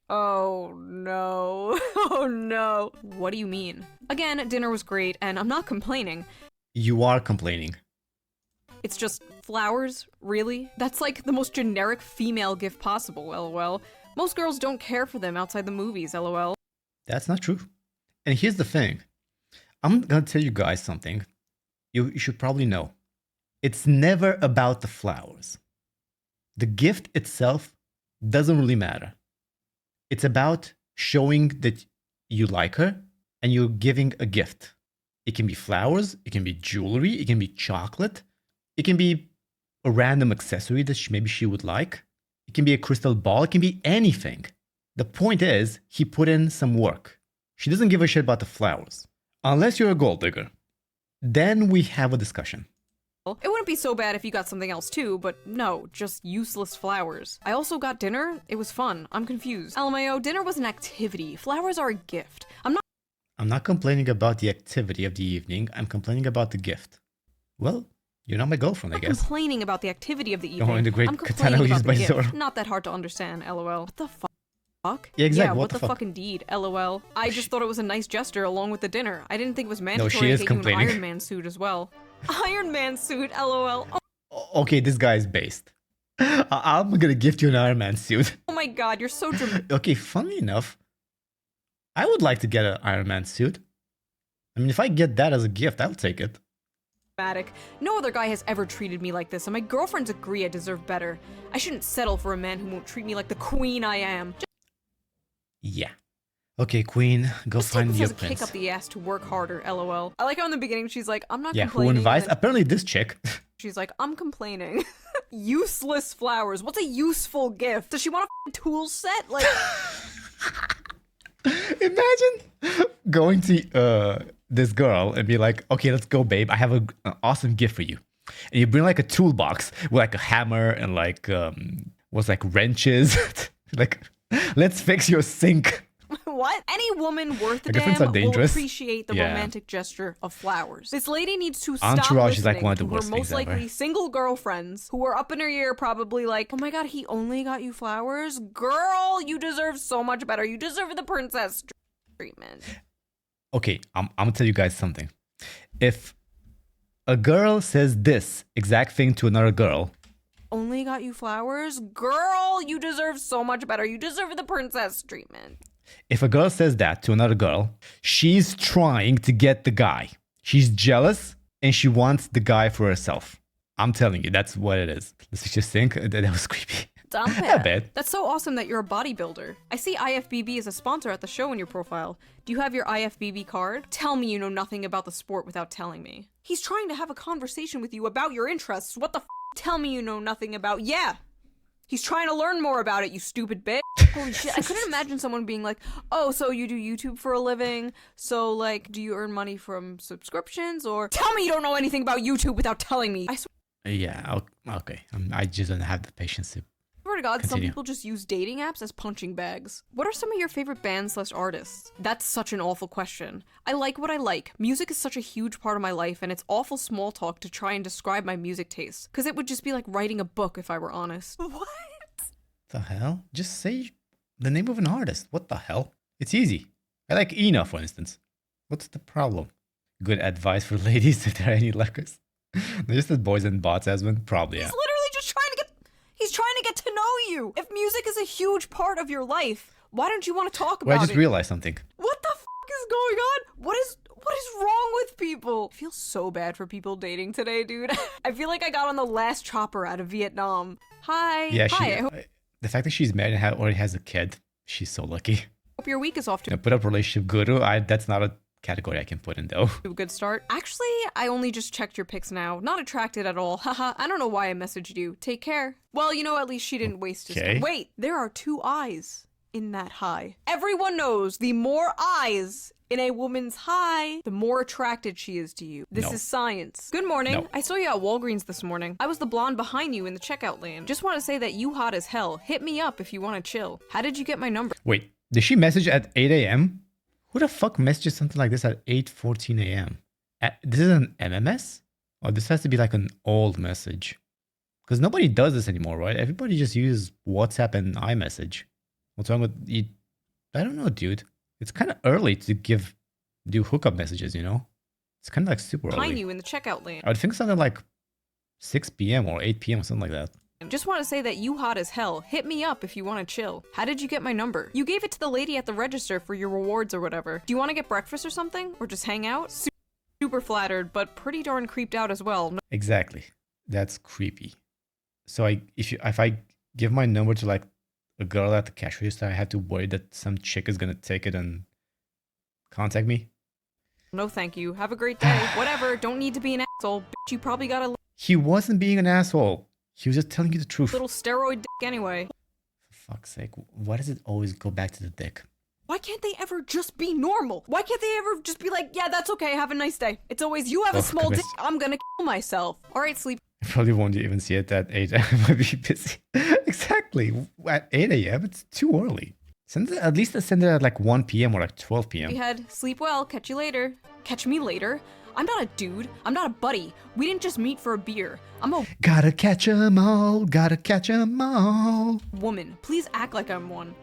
Oh no. Oh no. What do you mean? Again, dinner was great, and I'm not complaining. You are complaining. It's just flowers, really? That's like the most generic female gift possible, lol. Most girls don't care for them outside the movies, lol. That's not true. And here's the thing. I'm gonna tell you guys something you should probably know. It's never about the flowers. The gift itself doesn't really matter. It's about showing that you like her and you're giving a gift. It can be flowers, it can be jewelry, it can be chocolate, it can be a random accessory that maybe she would like. It can be a crystal ball, it can be anything. The point is, he put in some work. She doesn't give a shit about the flowers. Unless you're a gold digger. Then we have a discussion. It wouldn't be so bad if you got something else too, but no, just useless flowers. I also got dinner. It was fun. I'm confused. LMAO, dinner was an activity. Flowers are a gift. I'm not complaining about the activity of the evening. I'm complaining about the gift. Well, you're not my girlfriend, I guess. I'm complaining about the activity of the evening. Oh, and the great katana used by Zoro. Not that hard to understand, lol. What the fuck? Yeah, exactly. Yeah, what the fuck indeed, lol. I just thought it was a nice gesture along with the dinner. I didn't think it was mandatory to take you an Iron Man suit as well. Iron Man suit, lol. Okay, this guy is based. I'm gonna gift you an Iron Man suit. Oh my god, you're so dramatic. Okay, funny enough, I would like to get an Iron Man suit. I mean, if I get that as a gift, I'll take it. No other guy has ever treated me like this, and my girlfriends agree I deserve better. I shouldn't settle for a man who won't treat me like the queen I am. Yeah. Okay, queen, go find your prince. Kick up the ass to work harder, lol. I like how in the beginning she's like, I'm not complaining. Yeah, who in Vise? Apparently this chick. She's like, I'm complaining. Useless flowers. What's a useful gift? Does she want a tool set? Like, imagine going to this girl and be like, okay, let's go, babe. I have an awesome gift for you. And you bring like a toolbox with like a hammer and like wrenches. Like, let's fix your sink. What? Any woman worth a damn will appreciate the romantic gesture of flowers. This lady needs to stop Entourage listening is like one of the to worst her most things likely ever. single girlfriends who are up in her ear probably like, oh my god, he only got you flowers? Girl, you deserve so much better. You deserve the princess treatment. Okay, I'm gonna tell you guys something. If a girl says this exact thing to another girl, only got you flowers? Girl, you deserve so much better. You deserve the princess treatment. If a girl says that to another girl, she's trying to get the guy. She's jealous and she wants the guy for herself. I'm telling you, that's what it is. Let's just think that was creepy. Not bad. That's so awesome that you're a bodybuilder. I see IFBB as a sponsor at the show in your profile. Do you have your IFBB card? Tell me you know nothing about the sport without telling me. He's trying to have a conversation with you about your interests. What the f? Tell me you know nothing about— Yeah! He's trying to learn more about it, you stupid bitch. Holy shit, I couldn't imagine someone being like, oh, so you do YouTube for a living? So, like, do you earn money from subscriptions? Or tell me you don't know anything about YouTube without telling me. I swear— Yeah, okay. I just don't have the patience to swear to God, continue. Some people just use dating apps as punching bags. What are some of your favorite bands/artists? That's such an awful question. I like what I like. Music is such a huge part of my life, and it's awful small talk to try and describe my music taste. Because it would just be like writing a book if I were honest. What? The hell? Just say the name of an artist. What the hell? It's easy. I like Ina, for instance. What's the problem? Good advice for ladies if there are any luckers. Just as boys and bots has one? Probably, yeah. He's trying to get to know you. If music is a huge part of your life, why don't you want to talk about it? Well, I just realized something. What the f is going on? What is wrong with people? I feel so bad for people dating today, dude. I feel like I got on the last chopper out of Vietnam. Hi. Yeah, Hi. The fact that she's married and already has a kid, she's so lucky. Hope your week is off to put up relationship guru. That's not a category I can put in though. a good start. Actually, I only just checked your pics now. Not attracted at all. Haha, I don't know why I messaged you. Take care. Well, you know, at least she didn't waste his time. Wait, there are 2 eyes in that high. Everyone knows the more eyes in a woman's high, the more attracted she is to you. This is science. Good morning. No. I saw you at Walgreens this morning. I was the blonde behind you in the checkout lane. Just want to say that you hot as hell. Hit me up if you want to chill. How did you get my number? Wait, did she message at 8 a.m.? Who the fuck messages something like this at 8:14 a.m.? This is an MMS? Or this has to be like an old message? Because nobody does this anymore, right? Everybody just uses WhatsApp and iMessage. What's wrong with you? I don't know, dude. It's kind of early to do hookup messages, you know? It's kind of like super early. Behind you in the checkout lane. I would think something like 6 p.m. or 8 p.m. or something like that. Just want to say that you hot as hell. Hit me up if you want to chill. How did you get my number? You gave it to the lady at the register for your rewards or whatever. Do you want to get breakfast or something? Or just hang out? Super flattered, but pretty darn creeped out as well. Exactly. That's creepy. So if I give my number to like a girl at the cash register, I have to worry that some chick is gonna take it and contact me? No thank you. Have a great day. Whatever. Don't need to be an asshole. Bitch, you probably got a He wasn't being an asshole. He was just telling you the truth. little steroid dick anyway. For fuck's sake, why does it always go back to the dick? Why can't they ever just be normal? Why can't they ever just be like, yeah, that's okay, have a nice day? It's always, you have a small dick, I'm gonna kill myself. Alright, sleep. I probably won't even see it at 8 a.m. I might be busy. Exactly. At 8 a.m., it's too early. At least send it at like 1 p.m. or like 12 p.m. Head, sleep well, catch you later. Catch me later? I'm not a dude. I'm not a buddy. We didn't just meet for a beer. I'm a Gotta catch 'em all. Gotta catch 'em all. woman. Please act like I'm one.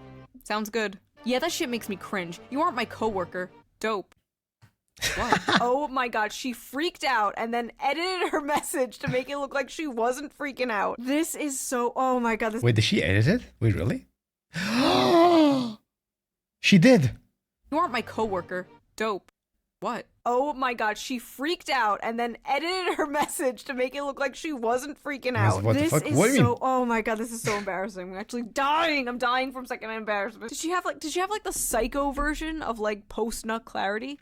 Sounds good. Yeah, that shit makes me cringe. You aren't my coworker. Dope. What? Oh my god, she freaked out and then edited her message to make it look like she wasn't freaking out. This is so— oh my god. This— Wait, did she edit it? Wait, really? She did. You aren't my coworker. Dope. What? Oh my god, she freaked out and then edited her message to make it look like she wasn't freaking out. What the This fuck? is What do you so— mean? oh my god, this is so embarrassing. I'm actually dying. I'm dying from second embarrassment. Did she have like the psycho version of like post nut clarity?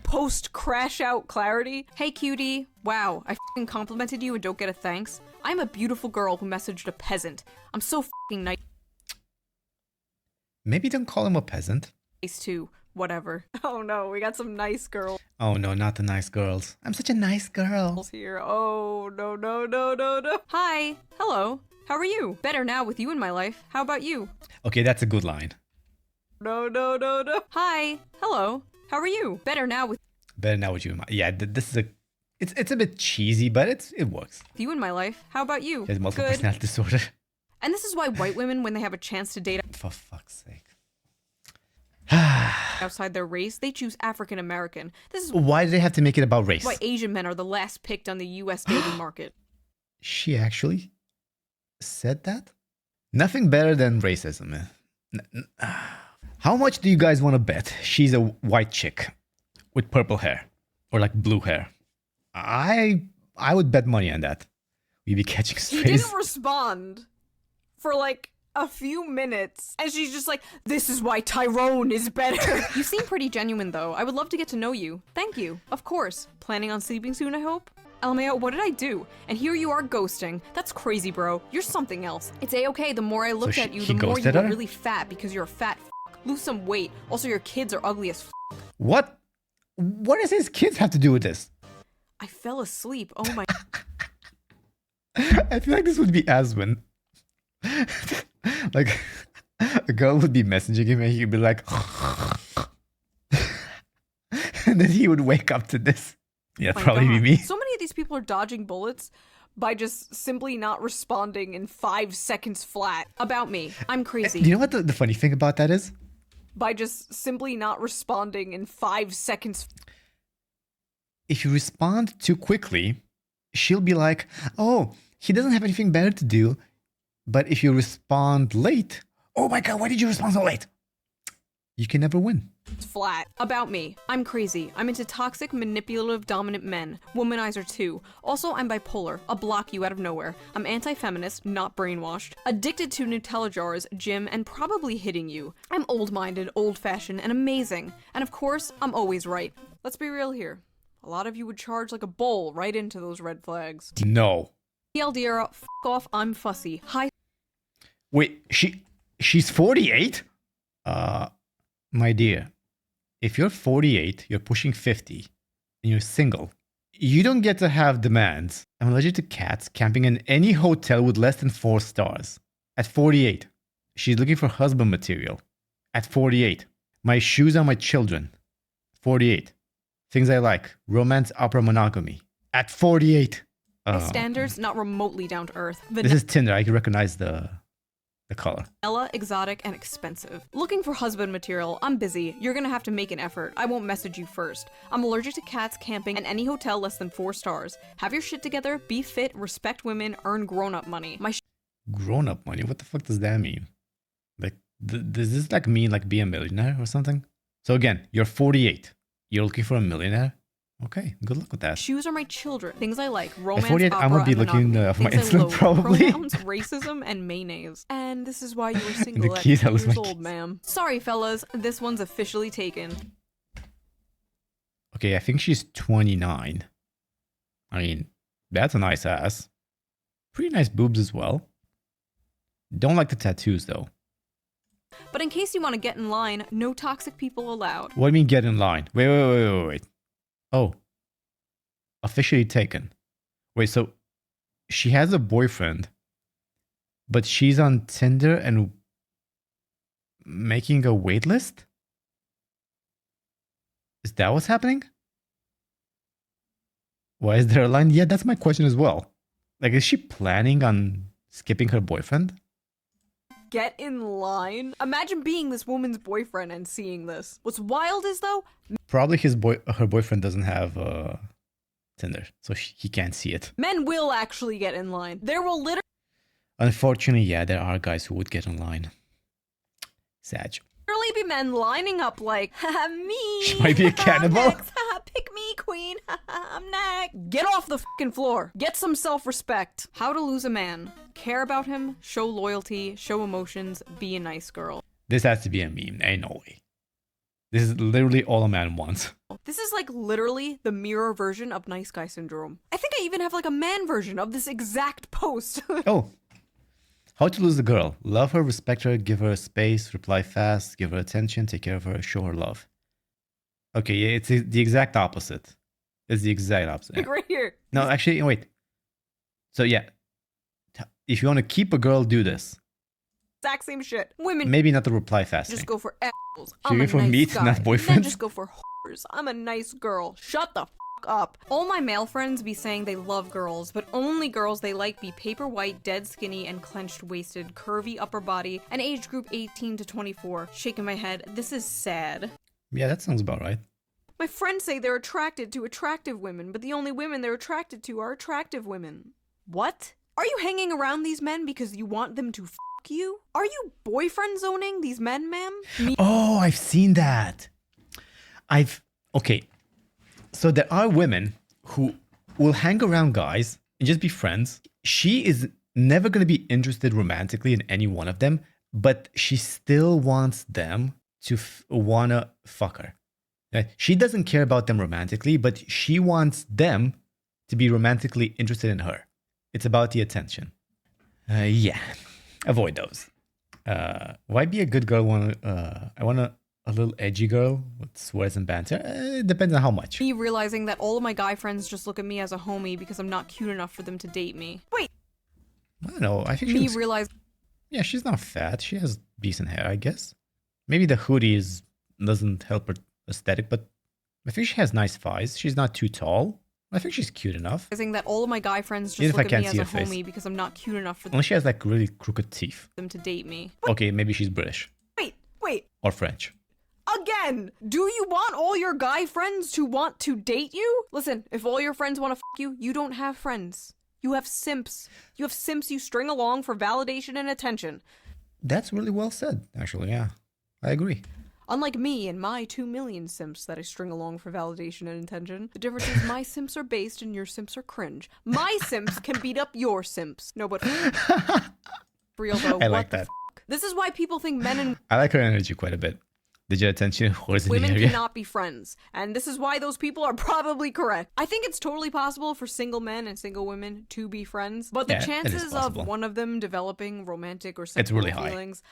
Post crash out clarity? Hey cutie. Wow, I f***ing complimented you and don't get a thanks. I'm a beautiful girl who messaged a peasant. I'm so f***ing nice Maybe don't call him a peasant. too. Whatever. Oh no, we got some nice girls Oh no, not the nice girls. I'm such a nice girl. here. Oh no no no no no. Hi. Hello. How are you? Better now with you in my life. How about you? Okay, that's a good line. No no no no. Hi. Hello. How are you? Better now with Better now with you in my— Yeah, this is a— It's a bit cheesy, but it works. you in my life. How about you? He has multiple Good. personality disorder. And this is why white women, when they have a chance to date For fuck's sake. outside their race, they choose African American. This is Why do they have to make it about race? why Asian men are the last picked on the U.S. dating market. She actually said that? Nothing better than racism. How much do you guys want to bet she's a white chick with purple hair or like blue hair? I would bet money on that. We'd be catching strays. He didn't respond for like a few minutes, and she's just like, this is why Tyrone is better. You seem pretty genuine, though. I would love to get to know you. Thank you. Of course. Planning on sleeping soon, I hope? LMAO, what did I do? And here you are ghosting. That's crazy, bro. You're something else. It's A-okay. The more I looked at you, the more you were really fat because you're a fat f***. Lose some weight. Also, your kids are ugly as f***. What? What does his kids have to do with this? I fell asleep. Oh my... I feel like this would be Aswin. Like, a girl would be messaging him and he'd be like... and then he would wake up to this. Yeah, probably be me. So many of these people are dodging bullets by just simply not responding in 5 seconds flat. About me. I'm crazy. Do you know what the funny thing about that is? By just simply not responding in 5 seconds. If you respond too quickly, she'll be like, oh, he doesn't have anything better to do. But if you respond late, oh my god, why did you respond so late? You can never win. It's flat. About me. I'm crazy. I'm into toxic, manipulative, dominant men. Womanizer too. Also, I'm bipolar. I'll block you out of nowhere. I'm anti-feminist, not brainwashed. Addicted to Nutella jars, gym, and probably hitting you. I'm old-minded, old-fashioned, and amazing. And of course, I'm always right. Let's be real here. A lot of you would charge like a bull right into those red flags. No. TLDR, f*** off, I'm fussy. Hi. Wait, she's 48? My dear, if you're 48, you're pushing 50, and you're single, you don't get to have demands. I'm allergic to cats camping in any hotel with less than 4 stars. At 48, she's looking for husband material. At 48, my shoes are my children. 48, things I like, romance, opera, monogamy. At 48. Standards not remotely down to earth. This is Tinder. I can recognize the color. Vanilla, exotic, and expensive. Looking for husband material. I'm busy. You're gonna have to make an effort. I won't message you first. I'm allergic to cats, camping, and any hotel less than 4 stars. Have your shit together, be fit, respect women, earn grown-up money. Grown-up money? What the fuck does that mean? Like, does this like mean like be a millionaire or something? So again, you're 48. You're looking for a millionaire? Okay, good luck with that. Shoes are my children. Things I like. Romance, at 48, opera, I'm gonna be looking for my insulin probably. Pronouns, racism, and mayonnaise. And this is why you were single The at keys, 2 I was years my old, ma'am. Sorry, fellas. This one's officially taken. Okay, I think she's 29. I mean, that's a nice ass. Pretty nice boobs as well. Don't like the tattoos though. But in case you want to get in line, no toxic people allowed. What do you mean get in line? Wait. Oh. Officially taken. Wait, so she has a boyfriend, but she's on Tinder and making a wait list? Is that what's happening? Why is there a line? Yeah, that's my question as well. Like, is she planning on skipping her boyfriend? Get in line? Imagine being this woman's boyfriend and seeing this. What's wild is though... Probably her boyfriend doesn't have Tinder, so he can't see it. Men will actually get in line. There will literally... Unfortunately, yeah, there are guys who would get in line. Sad. Be men lining up like, me. She might be a cannibal. Pick me, queen. I'm next. Get off the fucking floor. Get some self-respect. How to lose a man. Care about him, show loyalty, show emotions, be a nice girl. This has to be a meme. Ain't no way. This is literally all a man wants. This is like literally the mirror version of nice guy syndrome. I think I even have like a man version of this exact post. Oh. How to lose a girl. Love her, respect her, give her space, reply fast, give her attention, take care of her, show her love. Okay, yeah, it's the exact opposite. It's the exact opposite. Like right here. No, actually, wait. So yeah, if you want to keep a girl, do this. Exact same shit. Women maybe not the reply fast just thing. go for assholes. I'm a nice meat, guy. not boyfriend. Men just go for whores. I'm a nice girl. Shut the up. All my male friends be saying they love girls, but only girls they like be paper white, dead skinny, and clenched waisted, curvy upper body, and age group 18 to 24. Shaking my head. This is sad. Yeah, that sounds about right. My friends say they're attracted to attractive women, but the only women they're attracted to are attractive women. What? Are you hanging around these men because you want them to f you? Are you boyfriend zoning these men, ma'am? Oh, I've seen that. Okay. So there are women who will hang around guys and just be friends. She is never going to be interested romantically in any one of them, but she still wants them to wanna fuck her. Right? She doesn't care about them romantically, but she wants them to be romantically interested in her. It's about the attention. Yeah, avoid those. Why be a good girl when I want a little edgy girl with swears and banter? It depends on how much. Me realizing that all of my guy friends just look at me as a homie because I'm not cute enough for them to date me. Wait. I don't know. I think me realize. Yeah, she's not fat. She has decent hair, I guess. Maybe the hoodie doesn't help her aesthetic, but I think she has nice thighs. She's not too tall. I think she's cute enough. Realizing that all of my guy friends just look at me as a homie because I'm not cute enough for them. Unless she has like really crooked teeth. Them to date me. Okay, maybe she's British. Wait. Or French. Again, do you want all your guy friends to want to date you? Listen, if all your friends want to fuck you, you don't have friends. You have simps. You have simps you string along for validation and attention. That's really well said, actually, yeah. I agree. Unlike me and my 2 million simps that I string along for validation and attention, the difference is my simps are based and your simps are cringe. My simps can beat up your simps. No, but for real though, I like that. This is why people think men and I like her energy quite a bit. Did you attention whores in the women area? cannot be friends, and this is why those people are probably correct. I think it's totally possible for single men and single women to be friends, but the chances of one of them developing romantic or sexual feelings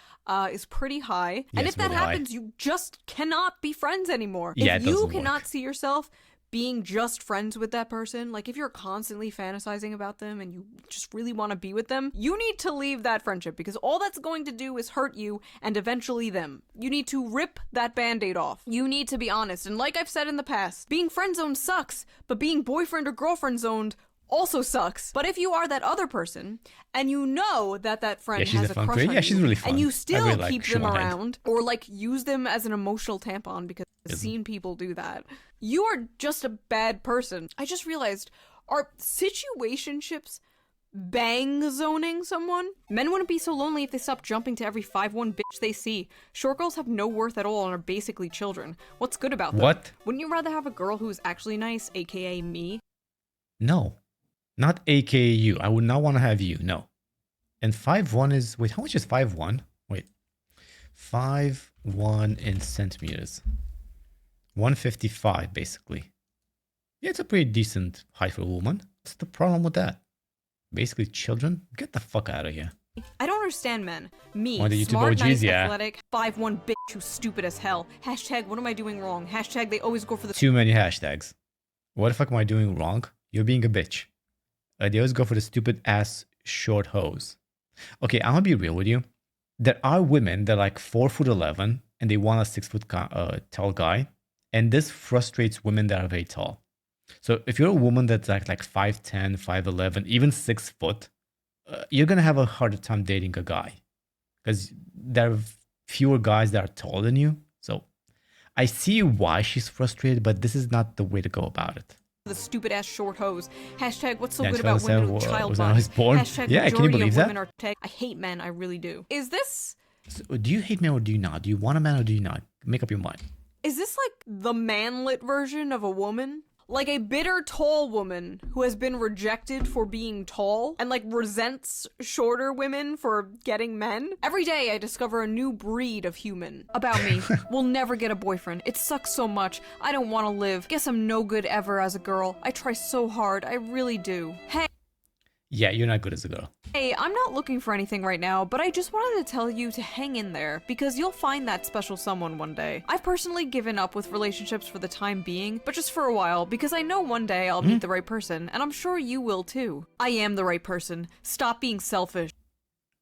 is pretty high. Yeah, and if that happens, you just cannot be friends anymore. Yeah, if you cannot see yourself being just friends with that person, like if you're constantly fantasizing about them and you just really want to be with them, you need to leave that friendship because all that's going to do is hurt you and eventually them. You need to rip that band-aid off. You need to be honest. And like I've said in the past, being friend zoned sucks, but being boyfriend or girlfriend zoned also sucks. But if you are that other person and you know that that friend has a crush on you, she's really fun. and you still really keep them around or like use them as an emotional tampon because I've seen people do that, you are just a bad person. I just realized, are situationships bang zoning someone? Men wouldn't be so lonely if they stopped jumping to every 5'1" bitch they see. Short girls have no worth at all and are basically children. What's good about them? What? Wouldn't you rather have a girl who's actually nice, aka me? No. Not aka you. I would not want to have you. No. And 5'1" is... Wait, how much is 5'1"? Wait. 5'1" in centimeters. 155, basically. Yeah, it's a pretty decent height for a woman. What's the problem with that? Basically, children? Get the fuck out of here. I don't understand men. Me, the smart, YouTuber nice, OGs, yeah. athletic, 5'1" bitch who's stupid as hell. Hashtag, what am I doing wrong? Hashtag, they always go for the... Too many hashtags. What the fuck am I doing wrong? You're being a bitch. They always go for the stupid ass short hose. Okay, I'm gonna be real with you. There are women that are like 4'11" and they want a 6 foot tall guy. And this frustrates women that are very tall. So if you're a woman that's like 5'10", 5'11", even 6 foot, you're going to have a harder time dating a guy. Because there are fewer guys that are taller than you. So I see why she's frustrated, but this is not the way to go about it. The stupid ass short hose. Hashtag, what's so good about women with child bodies? Hashtag, yeah, can you believe that? I hate men, I really do. Is this... So, do you hate men or do you not? Do you want a man or do you not? Make up your mind. Is this like the manlit version of a woman? Like a bitter tall woman who has been rejected for being tall and like resents shorter women for getting men? Every day I discover a new breed of human. About me. Will never get a boyfriend. It sucks so much. I don't want to live. Guess I'm no good ever as a girl. I try so hard. I really do. Hey. Yeah, you're not good as a girl. Hey, I'm not looking for anything right now, but I just wanted to tell you to hang in there, because you'll find that special someone one day. I've personally given up with relationships for the time being, but just for a while, because I know one day I'll meet the right person, and I'm sure you will too. I am the right person. Stop being selfish.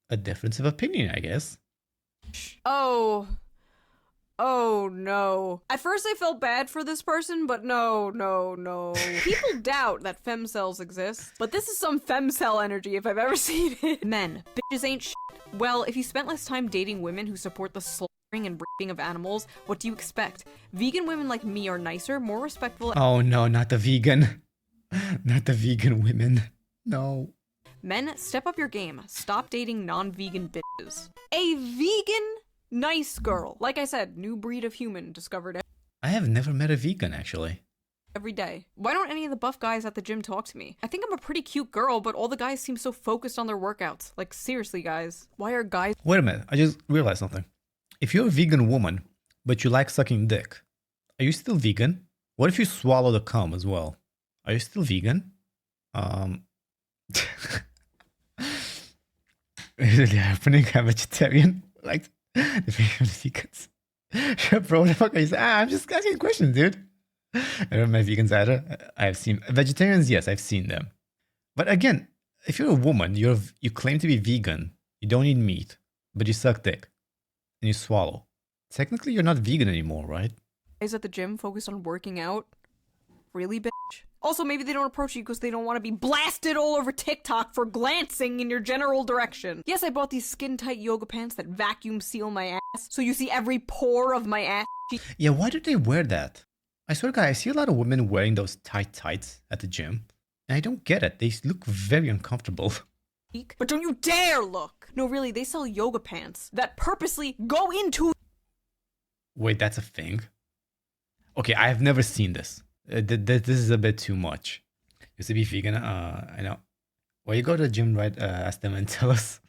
A difference of opinion, I guess. Oh no. At first I felt bad for this person, but no. People doubt that femcells exist, but this is some femcell energy if I've ever seen it. Men, bitches ain't shit. Well, if you spent less time dating women who support the slaughtering and raping of animals, what do you expect? Vegan women like me are nicer, more respectful. Oh no, not the vegan. Not the vegan women. No. Men, step up your game. Stop dating non-vegan bitches. A vegan nice girl. Like I said, new breed of human discovered I have never met a vegan, actually. every day. Why don't any of the buff guys at the gym talk to me? I think I'm a pretty cute girl, but all the guys seem so focused on their workouts. Like, seriously, guys. Why are guys... Wait a minute, I just realized something. If you're a vegan woman, but you like sucking dick, are you still vegan? What if you swallow the cum as well? Are you still vegan? Is it really happening? I'm vegetarian? Like, the vegans. Bro, what the fuck are you saying? I'm just asking questions, dude. I don't know vegans either. I've seen vegetarians, yes, I've seen them. But again, if you're a woman, you claim to be vegan, you don't eat meat, but you suck dick and you swallow. Technically, you're not vegan anymore, right? Guys at the gym focused on working out? Really, bitch? Also, maybe they don't approach you because they don't want to be blasted all over TikTok for glancing in your general direction. Yes, I bought these skin-tight yoga pants that vacuum seal my ass, so you see every pore of my ass. Yeah, why do they wear that? I swear to God, I see a lot of women wearing those tight tights at the gym, and I don't get it. They look very uncomfortable. But don't you dare look! No, really, they sell yoga pants that purposely go into... Wait, that's a thing? Okay, I have never seen this. This is a bit too much. Used to be vegan, I know. Well, you go to the gym, right? Ask them and tell us.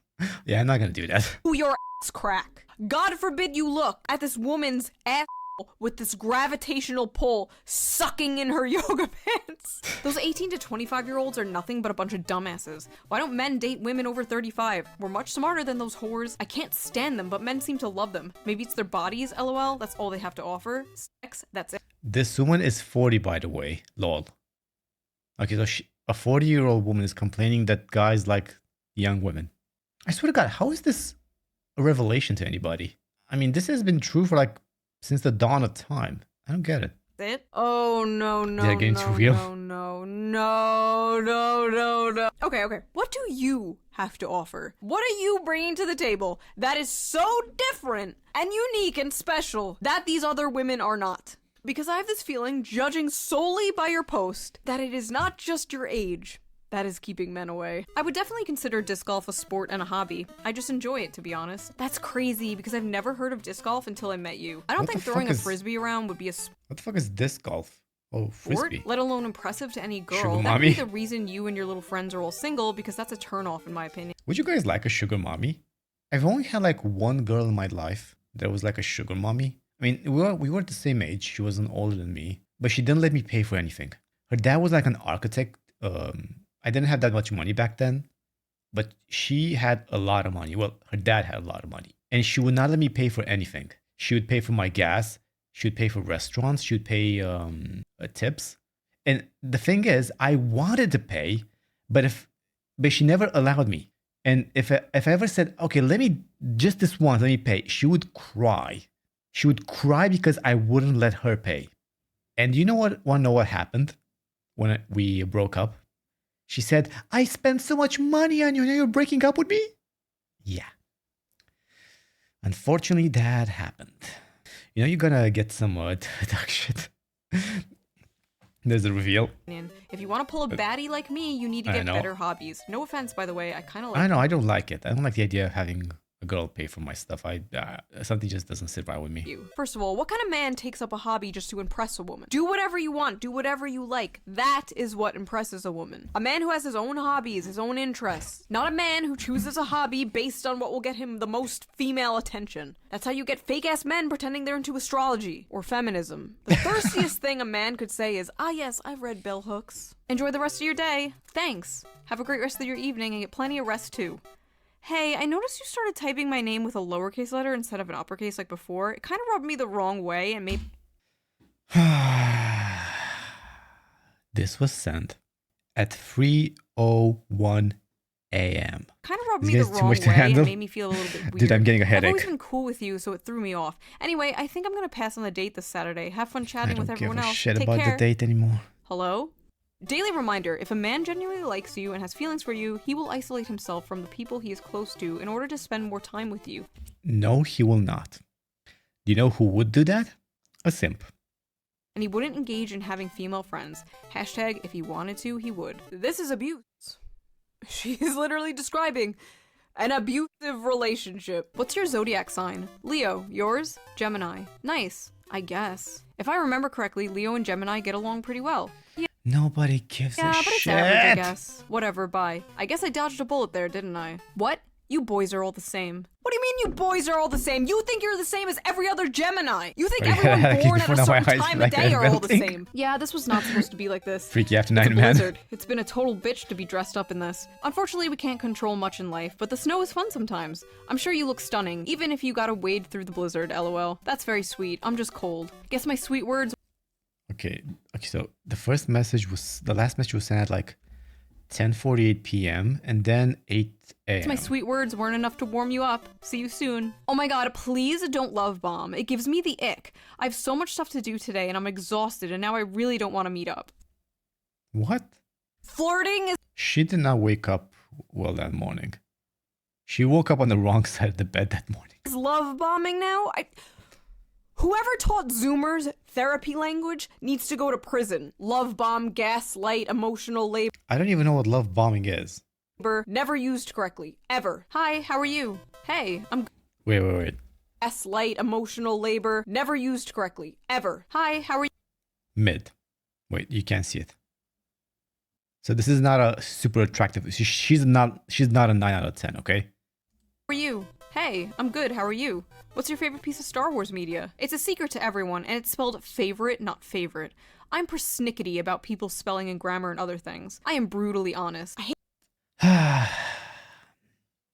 Yeah, I'm not gonna do that. Your ass crack. God forbid you look at this woman's ass with this gravitational pull sucking in her yoga pants. Those 18 to 25-year-olds are nothing but a bunch of dumbasses. Why don't men date women over 35? We're much smarter than those whores. I can't stand them, but men seem to love them. Maybe it's their bodies, lol. That's all they have to offer. Sex, that's it. This woman is 40, by the way. Lol. Okay, so a 40-year-old woman is complaining that guys like young women. I swear to God, how is this a revelation to anybody? I mean, this has been true for like since the dawn of time. I don't get it. It? Oh, no, no, Did I get into no, real? No. Okay. What do you have to offer? What are you bringing to the table that is so different and unique and special that these other women are not? Because I have this feeling, judging solely by your post, that it is not just your age that is keeping men away. I would definitely consider disc golf a sport and a hobby. I just enjoy it, to be honest. That's crazy, because I've never heard of disc golf until I met you. I don't think throwing a frisbee around would be a What the fuck is disc golf? Oh, frisbee. sport, let alone impressive to any girl. Sugar That mommy? would be the reason you and your little friends are all single, because that's a turnoff in my opinion. Would you guys like a sugar mommy? I've only had like one girl in my life that was like a sugar mommy. I mean, we were the same age. She wasn't older than me, but she didn't let me pay for anything. Her dad was like an architect. I didn't have that much money back then, but she had a lot of money. Well, her dad had a lot of money, and she would not let me pay for anything. She would pay for my gas. She would pay for restaurants. She would pay tips. And the thing is, I wanted to pay, but she never allowed me. And if I ever said, okay, let me just this once, let me pay, she would cry. She would cry because I wouldn't let her pay. And you know what? Want to know what happened when we broke up? She said, I spent so much money on you, and you're breaking up with me? Yeah. Unfortunately, that happened. You know, you're gonna get some dark shit. There's a reveal. If you want to pull a baddie like me, you need to get better hobbies. No offense, by the way, I kind of like... I know, I don't like it. I don't like the idea of having a girl pay for my stuff. Something just doesn't sit right with me. First of all, what kind of man takes up a hobby just to impress a woman? Do whatever you want, do whatever you like. That is what impresses a woman. A man who has his own hobbies, his own interests. Not a man who chooses a hobby based on what will get him the most female attention. That's how you get fake-ass men pretending they're into astrology or feminism. The thirstiest thing a man could say is, ah yes, I've read bell hooks. Enjoy the rest of your day. Thanks. Have a great rest of your evening and get plenty of rest too. Hey, I noticed you started typing my name with a lowercase letter instead of an uppercase like before. It kind of rubbed me the wrong way and made... This was sent at 3:01 a.m. Kind of rubbed me the wrong way and made me feel a little bit weird. Dude, I'm getting a headache. I've always been cool with you, so it threw me off. Anyway, I think I'm going to pass on the date this Saturday. Have fun chatting with everyone else. I don't give a shit about the date anymore. Hello? Daily reminder, if a man genuinely likes you and has feelings for you, he will isolate himself from the people he is close to in order to spend more time with you. No, he will not. Do you know who would do that? A simp. And he wouldn't engage in having female friends. Hashtag, if he wanted to, he would. This is abuse. She's literally describing an abusive relationship. What's your zodiac sign? Leo. Yours? Gemini. Nice, I guess. If I remember correctly, Leo and Gemini get along pretty well. Nobody gives a Yeah, but it's average, I shit. guess. Whatever, bye. I guess I dodged a bullet there, didn't I? What? You boys are all the same. What do you mean you boys are all the same? You think you're the same as every other Gemini. You think everyone born at a certain time of day are all the same. Yeah, this was not supposed to be like this. Freaky after It's a 9, man. blizzard. It's been a total bitch to be dressed up in this. Unfortunately, we can't control much in life, but the snow is fun sometimes. I'm sure you look stunning, even if you gotta wade through the blizzard, lol. That's very sweet. I'm just cold. Guess my sweet words. Okay, so the last message was sent at like 10:48 p.m. and then 8 a.m. My sweet words weren't enough to warm you up. See you soon. Oh my god, please don't love bomb. It gives me the ick. I have so much stuff to do today and I'm exhausted and now I really don't want to meet up. What? Flirting is She did not wake up well that morning. She woke up on the wrong side of the bed that morning. love bombing now? Whoever taught Zoomers therapy language needs to go to prison. Love bomb, gaslight, emotional labor. I don't even know what love bombing is. Never used correctly. Ever. Hi, how are you? Hey, I'm Wait. gaslight, emotional labor. Never used correctly. Ever. Hi, how are you? Mid. Wait, you can't see it. So this is not a super attractive. She's not a 9 out of 10, okay? How are you? Hey, I'm good. How are you? What's your favorite piece of Star Wars media? It's a secret to everyone, and it's spelled favorite, not favorite. I'm persnickety about people's spelling and grammar and other things. I am brutally honest. I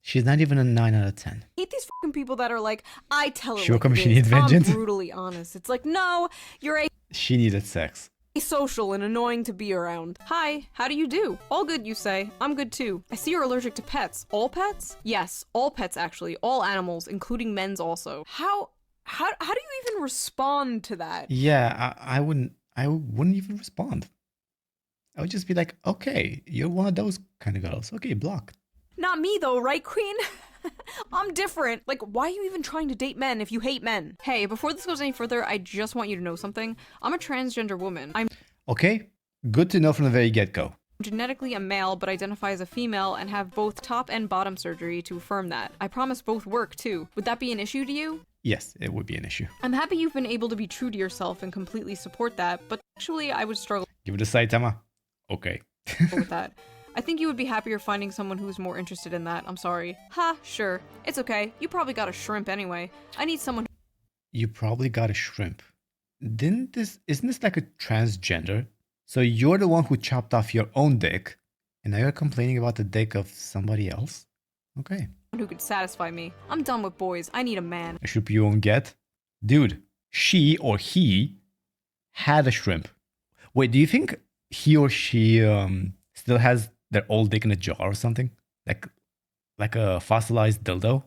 She's not even a 9 out of 10. hate these fucking people that are like, I tell it She woke like up and it she is. needs vengeance. I'm brutally honest. It's like, no, you're She needed sex. asocial and annoying to be around. Hi, how do you do? All good, you say. I'm good too. I see you're allergic to pets. All pets? Yes, all pets actually. All animals, including men's also. How do you even respond to that? Yeah, I wouldn't even respond. I would just be like, okay, you're one of those kind of girls. Okay, block. Not me though, right, queen? I'm different. Like, why are you even trying to date men if you hate men? Hey, before this goes any further, I just want you to know something. I'm a transgender woman. I'm Okay, good to know from the very get-go. genetically a male, but identify as a female and have both top and bottom surgery to affirm that. I promise both work too. Would that be an issue to you? Yes, it would be an issue. I'm happy you've been able to be true to yourself and completely support that, but actually I would struggle Give it a sight, Emma. Okay. with that. I think you would be happier finding someone who's more interested in that. I'm sorry. Ha, sure. It's okay. You probably got a shrimp anyway. I need someone You probably got a shrimp. Isn't this like a transgender? So you're the one who chopped off your own dick, and now you're complaining about the dick of somebody else? Okay. who could satisfy me. I'm done with boys. I need a man. A shrimp you won't get? Dude, she or he had a shrimp. Wait, do you think he or she still has their old dick in a jar or something? Like a fossilized dildo?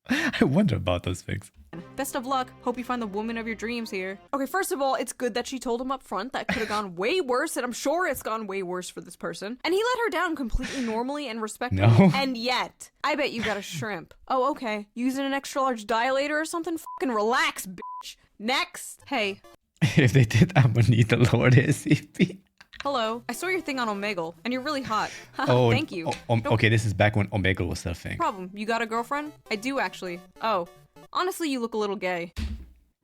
I wonder about those things. Best of luck. Hope you find the woman of your dreams here. Okay, first of all, it's good that she told him up front. That could have gone way worse, and I'm sure it's gone way worse for this person. And he let her down completely normally and respectfully. No. And yet, I bet you got a shrimp. Oh, okay. Using an extra large dilator or something? Fucking relax, bitch. Next. Hey. If they did, I'm gonna need to lower the SCP. Hello. I saw your thing on Omegle, and you're really hot. Oh, Thank you. Okay, this is back when Omega was a thing. Problem. You got a girlfriend? I do, actually. Oh. Honestly, you look a little gay.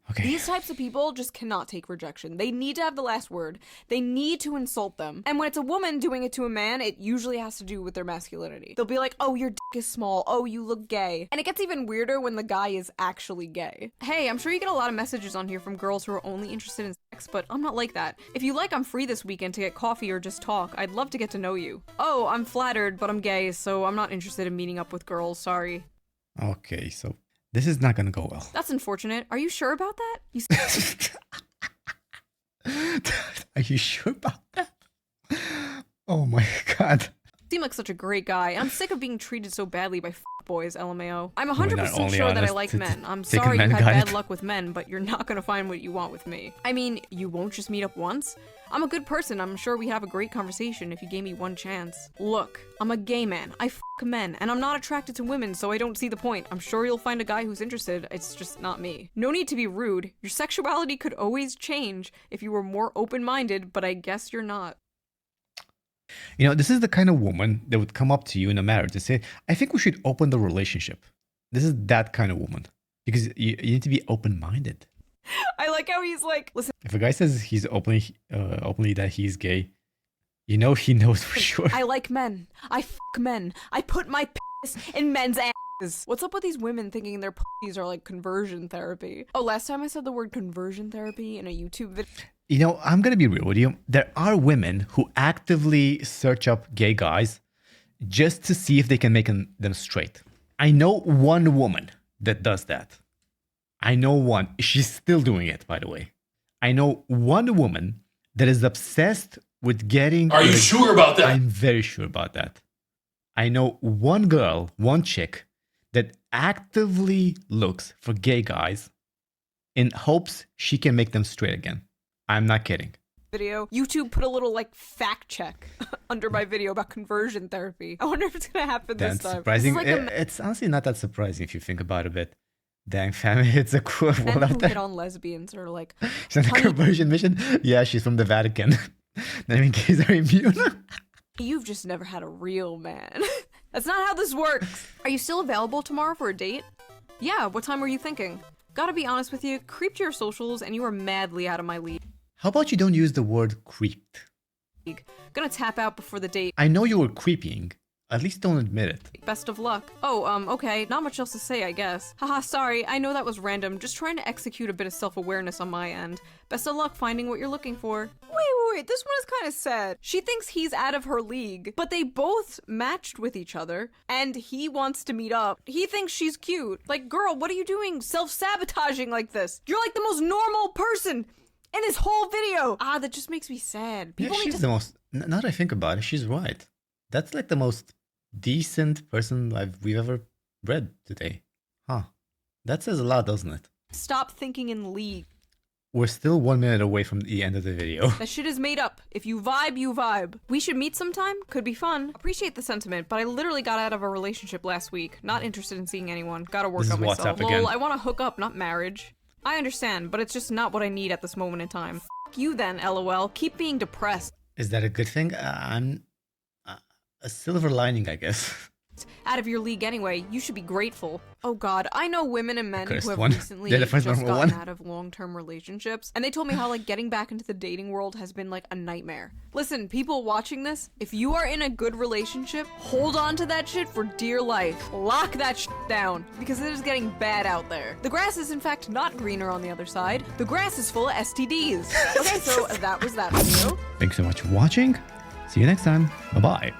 Okay. These types of people just cannot take rejection. They need to have the last word. They need to insult them. And when it's a woman doing it to a man, it usually has to do with their masculinity. They'll be like, oh, your dick is small. Oh, you look gay. And it gets even weirder when the guy is actually gay. Hey, I'm sure you get a lot of messages on here from girls who are only interested in sex, but I'm not like that. If you like, I'm free this weekend to get coffee or just talk. I'd love to get to know you. Oh, I'm flattered, but I'm gay, so I'm not interested in meeting up with girls. Sorry. Okay, so this is not gonna go well. That's unfortunate. Are you sure about that? Are you sure about that? Oh my god. Seem like such a great guy. I'm sick of being treated so badly by boys, LMAO. I'm We're 100% not sure that I honest. like men. I'm Take a sorry you man had guide. bad luck with men, but you're not gonna find what you want with me. I mean, you won't just meet up once? I'm a good person. I'm sure we'd have a great conversation if you gave me one chance. Look, I'm a gay man. I f men, and I'm not attracted to women, so I don't see the point. I'm sure you'll find a guy who's interested. It's just not me. No need to be rude. Your sexuality could always change if you were more open-minded, but I guess you're not. You know, this is the kind of woman that would come up to you in a marriage and say, I think we should open the relationship. This is that kind of woman. Because you need to be open-minded. I like how he's like, listen. If a guy says he's openly that he's gay, you know he knows for sure. I like men. I f*** men. I put my penis in men's asses. What's up with these women thinking their pussies are like conversion therapy? Oh, last time I said the word conversion therapy in a YouTube video. You know, I'm going to be real with you. There are women who actively search up gay guys just to see if they can make them straight. I know one woman that does that. I know one. She's still doing it, by the way. I know one woman that is obsessed with getting... Are you sure about that? I'm very sure about that. I know one girl, one chick, that actively looks for gay guys in hopes she can make them straight again. I'm not kidding. Video. YouTube put a little like fact check under my video about conversion therapy. I wonder if it's gonna happen this time. Surprising. It's honestly not that surprising if you think about it a bit. Dang, fam, it's a cool one out there. Hit on lesbians or like. She's on a conversion mission. Yeah, she's from the Vatican. I mean, gays are immune. You've just never had a real man. That's not how this works. Are you still available tomorrow for a date? Yeah. What time were you thinking? Gotta be honest with you. Creeped your socials, and you are madly out of my league. How about you don't use the word creeped? Gonna tap out before the date. I know you were creeping. At least don't admit it. Best of luck. Oh, okay. Not much else to say, I guess. Haha, sorry. I know that was random. Just trying to execute a bit of self-awareness on my end. Best of luck finding what you're looking for. Wait. This one is kind of sad. She thinks he's out of her league, but they both matched with each other, and he wants to meet up. He thinks she's cute. Like, girl, what are you doing self-sabotaging like this? You're like the most normal person in this whole video. Ah, that just makes me sad. People she's the most... Now that I think about it, she's right. That's like the most decent person we've ever read today. Huh. That says a lot, doesn't it? Stop thinking in league. We're still 1 minute away from the end of the video. That shit is made up. If you vibe, you vibe. We should meet sometime. Could be fun. Appreciate the sentiment, but I literally got out of a relationship last week. Not interested in seeing anyone. Gotta work on myself. Lol, I want to hook up, not marriage. I understand, but it's just not what I need at this moment in time. F*** you then, LOL. Keep being depressed. Is that a good thing? I'm... a silver lining, I guess. Out of your league anyway. You should be grateful. Oh god, I know women and men who have recently just gotten out of long-term relationships, and they told me how like getting back into the dating world has been like a nightmare. Listen, people watching this, if you are in a good relationship, hold on to that shit for dear life. Lock that shit down, because it is getting bad out there. The grass is in fact not greener on the other side. The grass is full of STDs. Okay, so that was that video. Thanks so much for watching. See you next time. Bye-bye.